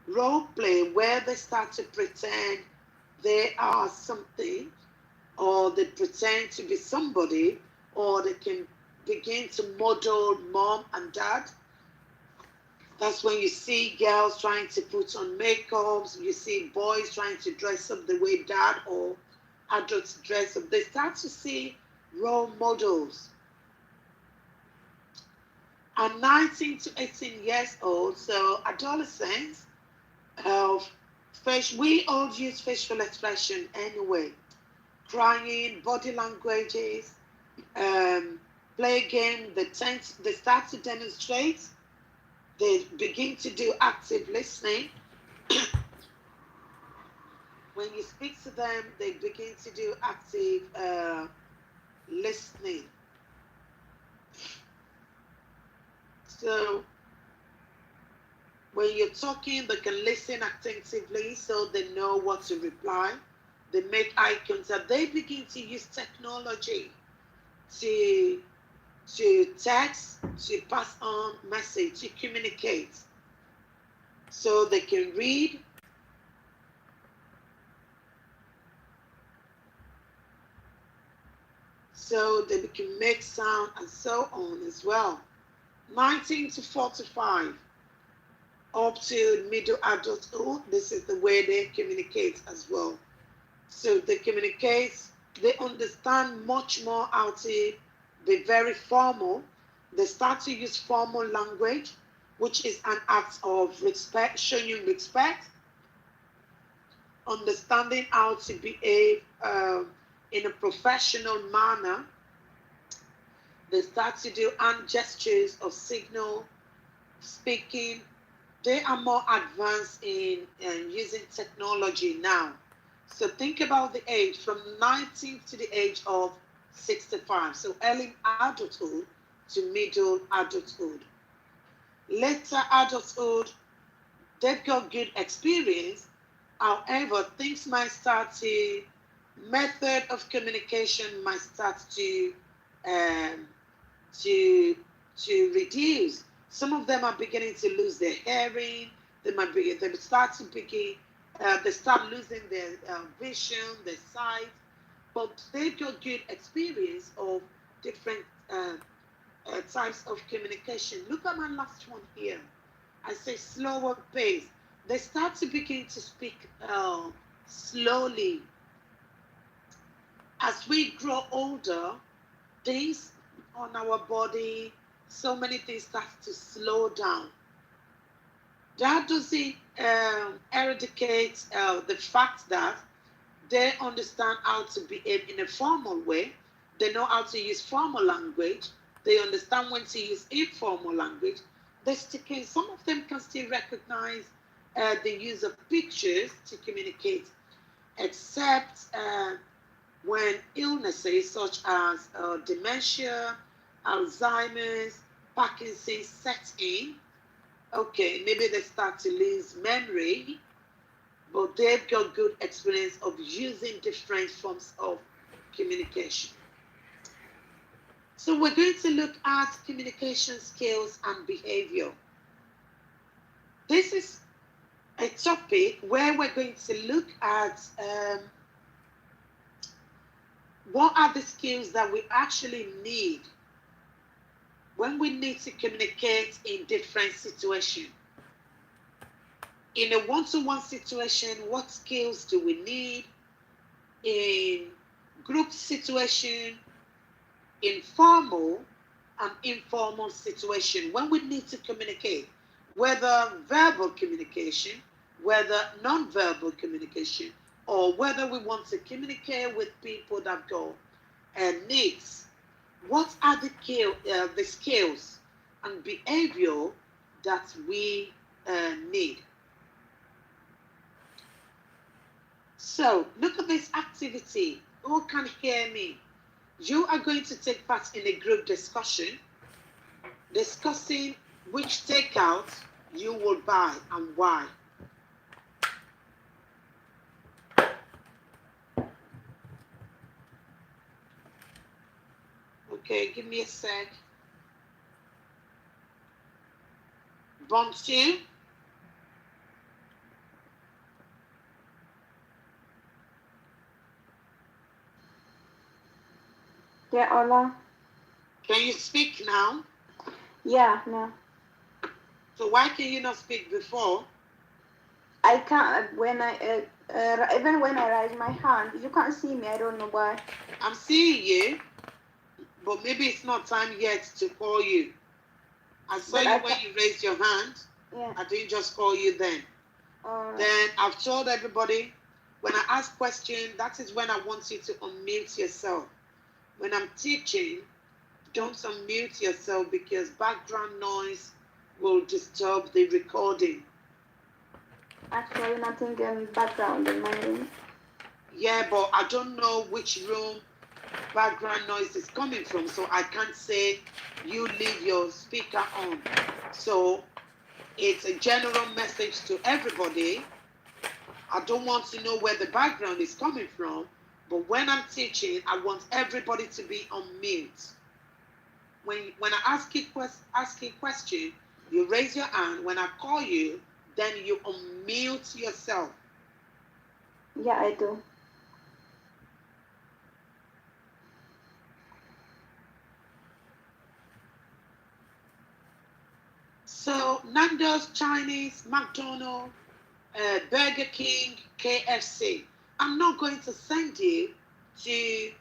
Role play where they start to pretend they are something, or they pretend to be somebody, or they can begin to model mom and dad. That's when you see girls trying to put on makeups, you see boys trying to dress up the way dad or adults dress up. They start to see role models. are 19 to 18 years old, so adolescents. We all use facial expression anyway. Crying, body languages, play a game, they start to demonstrate, they begin to do active listening. When you speak to them, they begin to do active listening. So when you're talking, they can listen attentively so they know what to reply. They make eye contact. They begin to use technology to text, to pass on message, to communicate. So they can read. So they can make sound and so on as well. 19 to 45, up to middle adulthood, this is the way they communicate as well. So they communicate, they understand much more how to be very formal. They start to use formal language, which is an act of respect, showing you respect, understanding how to behave in a professional manner. They start to do hand gestures of signal, speaking. They are more advanced in using technology now. So think about the age from 19 to the age of 65. So early adulthood to middle adulthood. Later adulthood, they've got good experience. However, things might start to, method of communication might start to reduce. Some of them are beginning to lose their hearing. They start losing their vision, their sight. But they've got good experience of different types of communication. Look at my last one here. I say slower pace. They start to begin to speak slowly. As we grow older, things on our body, so many things start to slow down. That doesn't eradicate the fact that they understand how to behave in a formal way. They know how to use formal language. They understand when to use informal language. Some of them can still recognize the use of pictures to communicate, except when illnesses such as dementia, Alzheimer's, Parkinson's set in. Okay, maybe they start to lose memory, but they've got good experience of using different forms of communication. So we're going to look at communication skills and behavior. This is a topic where we're going to look at what are the skills that we actually need when we need to communicate in different situations. In a one-to-one situation, what skills do we need? In group situation, in formal and informal situation, when we need to communicate, whether verbal communication, whether non-verbal communication, or whether we want to communicate with people that go needs. What are the skills and behavior that we need? So look at this activity. Who can hear me? You are going to take part in a group discussion, discussing which takeout you will buy and why. Okay, give me a sec. Bonsu? Yeah, Ola. Can you speak now? Yeah, no. So why can you not speak before? I can't, even when I raise my hand, you can't see me, I don't know why. I'm seeing you, but maybe it's not time yet to call you. I saw But you I when you raised your hand. Yeah. I didn't just call you then. Then I've told everybody, when I ask questions, that is when I want you to unmute yourself. When I'm teaching, don't unmute yourself because background noise will disturb the recording. Actually, nothing in background in my room. Yeah, but I don't know which room background noise is coming from, so I can't say you leave your speaker on. So it's a general message to everybody. I don't want to know where the background is coming from, but when I'm teaching, I want everybody to be on mute. When I ask you a question, you raise your hand. When I call you, then you unmute yourself. Yeah, I do. So Nando's, Chinese, McDonald's, Burger King, KFC. I'm not going to send you to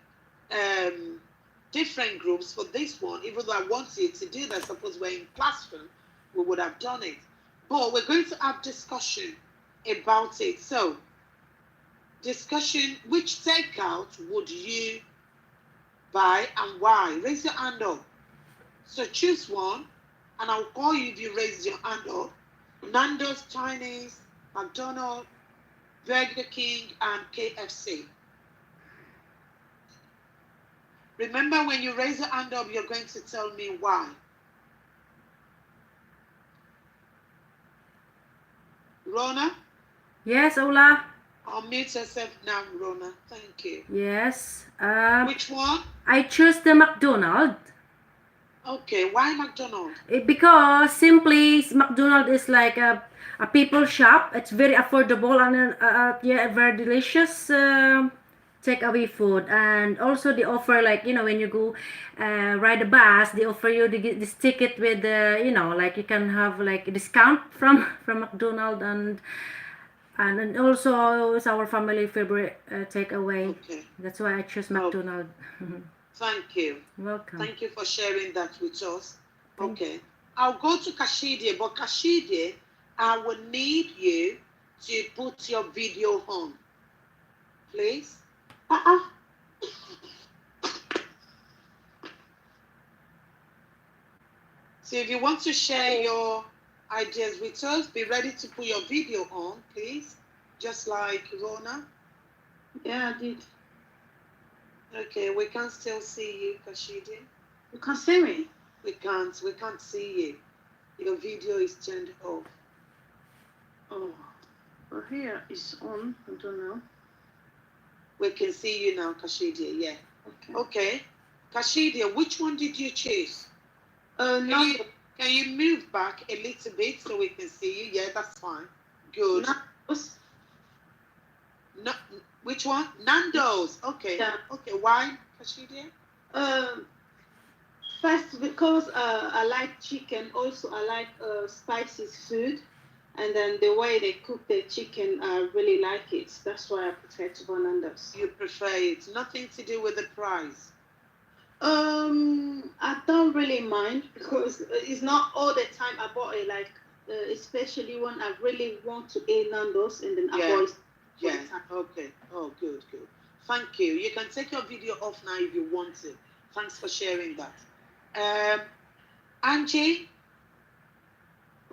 different groups for this one, even though I want you to do that. Suppose we're in classroom, we would have done it. But we're going to have discussion about it. So, discussion, which takeout would you buy and why? Raise your hand up. So choose one, and I'll call you if you raise your hand up. Nando's, Chinese, McDonald's, Burger King, and KFC. Remember, when you raise your hand up, you're going to tell me why. Rona? Yes, Ola. Unmute yourself now, Rona. Thank you. Yes. Which one? I choose the McDonald's. Okay, why McDonald's? Because simply McDonald's is like a people shop. It's very affordable and yeah, very delicious takeaway food. And also they offer, like, you know, when you go ride a bus, they offer you this ticket with you know, like you can have like a discount from McDonald's. And also it's our family favorite takeaway. Okay. That's why I choose McDonald's. Thank you. Welcome. Thank you for sharing that with us. Okay. I'll go to Kashidie, but Kashidie, I will need you to put your video on, please. So if you want to share your ideas with us, be ready to put your video on, please. Just like Rona. Yeah, I did. Okay, we can still see you, Kashidie. You can see me? We can't see you. Your video is turned off. Oh, well, here it's on. I don't know. We can see you now, Kashidie, yeah. Okay. Okay. Kashidie, which one did you choose? Can you move back a little bit so we can see you? Yeah, that's fine. Good. Nando's. No, which one? Nando's. Okay. Yeah. Okay, why, Kashidie? First, because I like chicken. Also, I like spicy food. And then the way they cook the chicken, I really like it. That's why I prefer to go Nando's. You prefer it. Nothing to do with the price. I don't really mind because it's not all the time I bought it. Like, especially when I really want to eat Nando's, and then I buy it. Yeah. Okay. Oh, good. Thank you. You can take your video off now if you want to. Thanks for sharing that. Angie.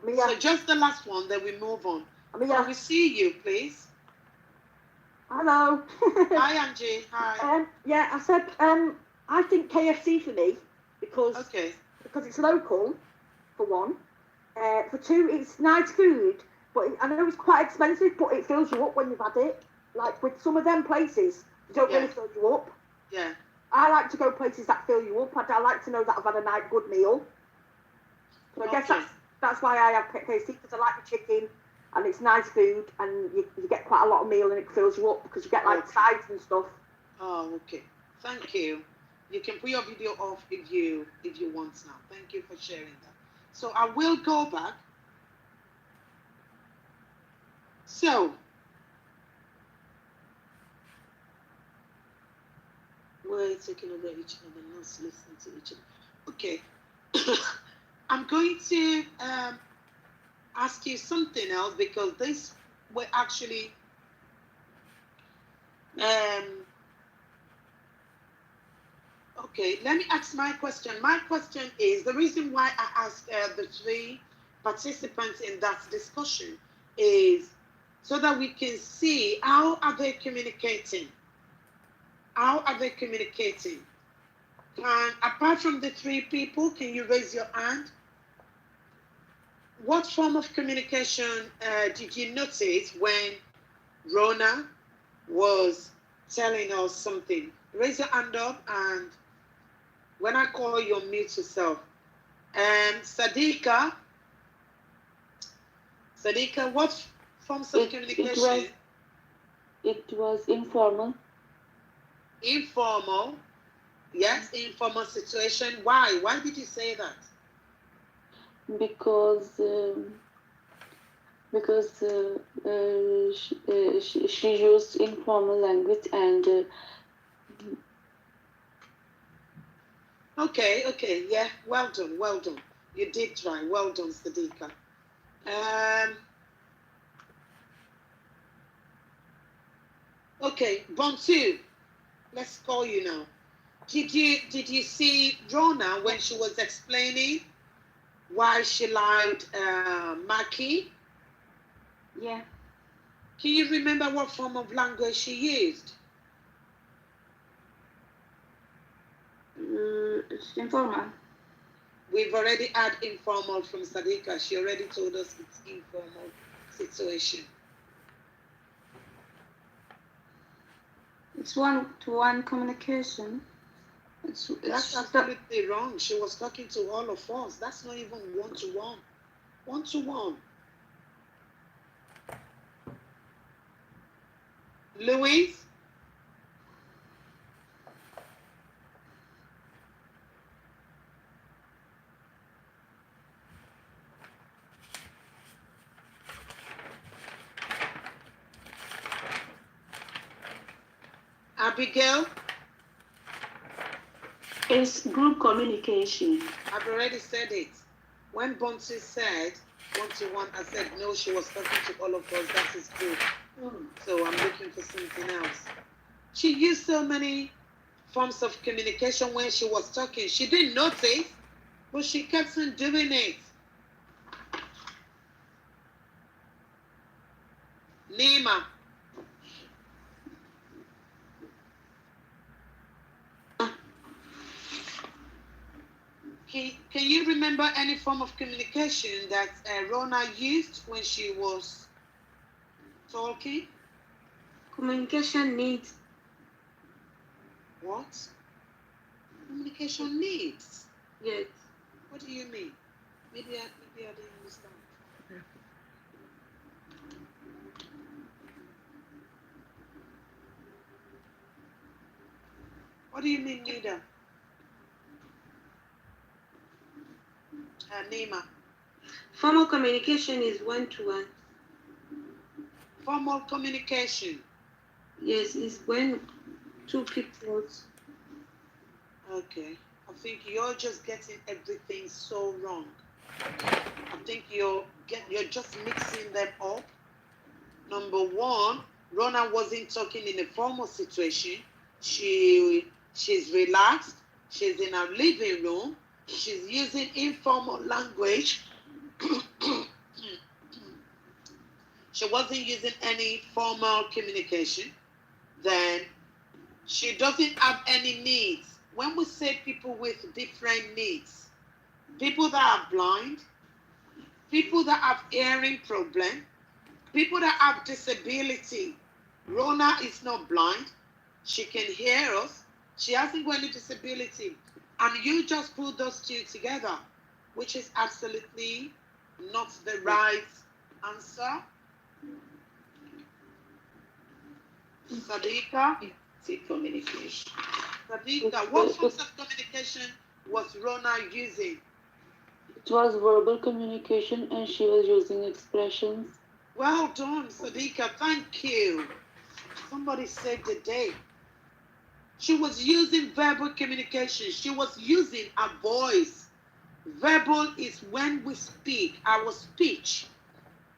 So just the last one, then we move on. Can we see you, please? Hello. Hi, Angie. Hi. Yeah, I said I think KFC for me because it's local, for one. For two, it's nice food, but I know it's quite expensive, but it fills you up when you've had it. Like with some of them places, they don't really fill you up. Yeah. I like to go places that fill you up. I like to know that I've had a nice, good meal. So I guess that's why I have KFC, because I like the chicken and it's nice food and you get quite a lot of meal and it fills you up because you get like sides and stuff. Oh, okay. Thank you. You can put your video off if you want now. Thank you for sharing that. So I will go back. So we're taking over each other, not listening to each other. Okay. I'm going to ask you something else because this were actually okay, let me ask my question. My question is, the reason why I asked the 3 participants in that discussion is so that we can see how are they communicating. How are they communicating? Apart from the 3 people, can you raise your hand? What form of communication did you notice when Rona was telling us something? Raise your hand up, and when I call you, mute yourself. Sadika, what forms of communication? It was informal. Informal. Yes, informal situation. Why? Why did you say that? Because she used informal language and Okay, yeah, well done. You did try. Well done, Sadika. Okay, Bontu, let's call you now. Did you see Rona when she was explaining why she liked Maki? Yeah. Can you remember what form of language she used? It's informal. We've already had informal from Sadika. She already told us it's informal situation. It's one-to-one communication. That's absolutely wrong. She was talking to all of us. That's not even one-to-one. One-to-one. Louise? Abigail? It's group communication. I've already said it. When Bonsi said one-to-one, I said no, she was talking to all of us. That is good. So I'm looking for something else. She used so many forms of communication when she was talking. She didn't notice, but she kept on doing it. Nima. Can you remember any form of communication that Rona used when she was talking? Communication needs. What? Communication needs? Yes. What do you mean? Maybe I didn't understand. What do you mean, Nida? Nima. Formal communication is one-to-one. Formal communication. Yes, it's when 2 people. Okay. I think you're just getting everything so wrong. I think you're just mixing them up. Number one, Rona wasn't talking in a formal situation. She's relaxed. She's in her living room. She's using informal language. She wasn't using any formal communication. Then she doesn't have any needs. When we say people with different needs, people that are blind, people that have hearing problem, people that have disability. Rona is not blind. She can hear us. She hasn't got any disability. And you just put those 2 together, which is absolutely not the right answer. Sadika? Communication. Sadika, what forms of communication was Rona using? it was verbal communication and she was using expressions. Well done, Sadika. Thank you. Somebody saved the day. She was using verbal communication. She was using her voice. Verbal is when we speak, our speech.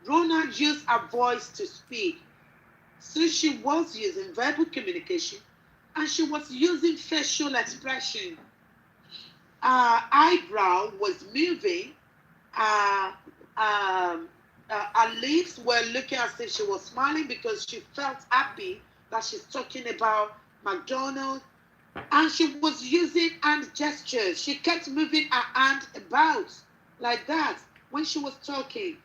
Rona used her voice to speak. So she was using verbal communication and she was using facial expression. Her eyebrow was moving. Her lips were looking as if she was smiling because she felt happy that she's talking about McDonald's. And she was using hand gestures. She kept moving her hand about like that when she was talking.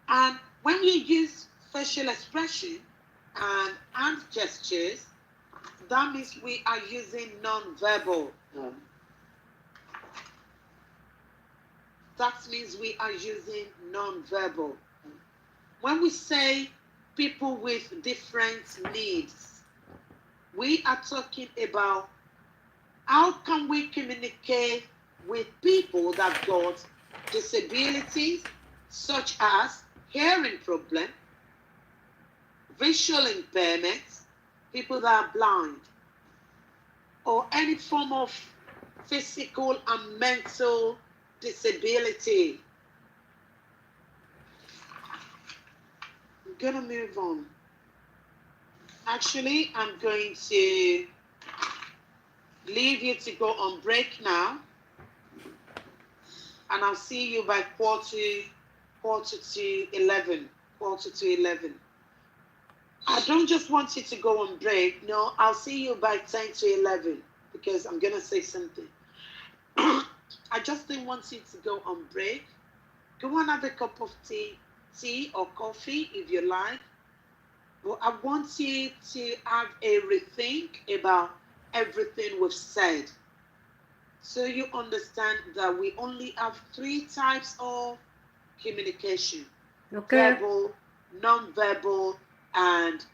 And when you use facial expression and hand gestures, that means we are using non-verbal. That means we are using non-verbal. When we say people with different needs, we are talking about how can we communicate with people that got disabilities such as hearing problem, visual impairments, people that are blind, or any form of physical and mental disability. I'm gonna move on. Actually, I'm going to leave you to go on break now, and I'll see you by quarter to 11. I don't just want you to go on break. No, I'll see you by 10 to 11 because I'm gonna say something. I just didn't want you to go on break. Go and have a cup of tea or coffee if you like. But I want you to have a rethink about everything we've said. So you understand that we only have 3 types of communication. Okay. Verbal, non-verbal, and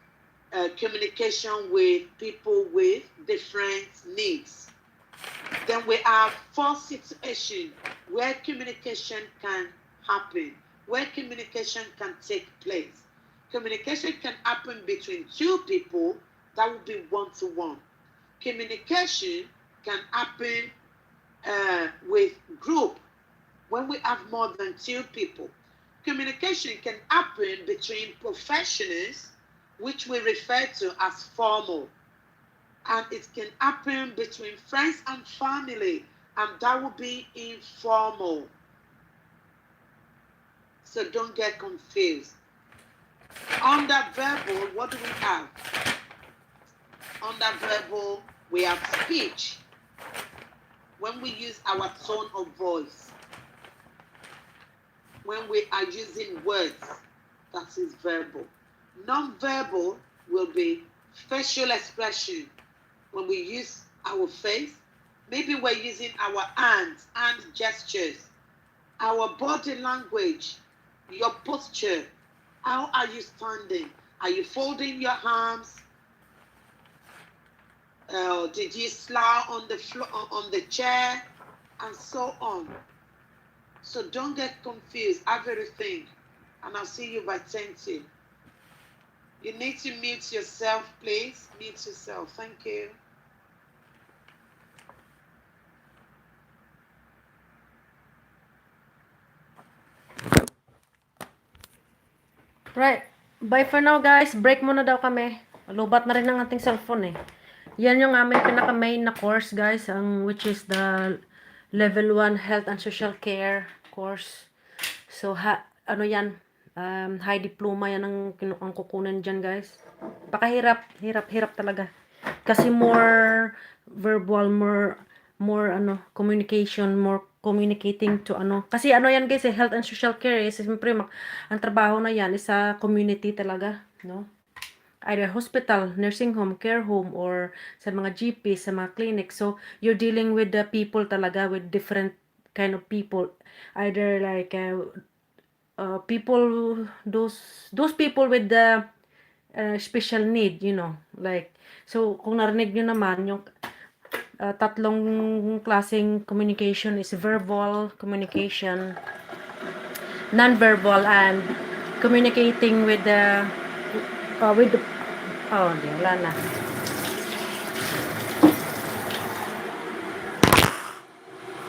communication with people with different needs. Then we have 4 situations where communication can happen, where communication can take place. Communication can happen between 2 people, that would be one-to-one. Communication can happen with group, when we have more than 2 people. Communication can happen between professionals, which we refer to as formal. And it can happen between friends and family, and that will be informal. So don't get confused. Under verbal, what do we have? Under verbal, we have speech. When we use our tone of voice, when we are using words, that is verbal. Non-verbal will be facial expression. When we use our face, maybe we're using our hands, hand gestures, our body language, your posture. How are you standing? Are you folding your arms? Did you slouch on the floor, on the chair, and so on? So don't get confused. Have everything, and I'll see you by 10:10. You need to mute yourself, please. Mute yourself. Thank you. Right. Bye for now, guys. Break muna daw kami. Lubat na rin ang ating cellphone eh. Yan yung aming pinaka-main na course, guys, which is the Level 1 Health and Social Care course. So, ano yan? High diploma yan ang kukunin dyan, guys. Pakahirap. Hirap talaga. Kasi more verbal, more communication, more communicating to kasi yan guys, health and social care siyempre ang trabaho na yan is sa community talaga, no? Either hospital, nursing home, care home, or sa mga GP, sa mga clinic. So you're dealing with the people talaga, with different kind of people, either like people, those people with the special need, like, so kung narinig nyo naman yung tatlong klaseng communication is verbal communication, non-verbal, and communicating with the wala na.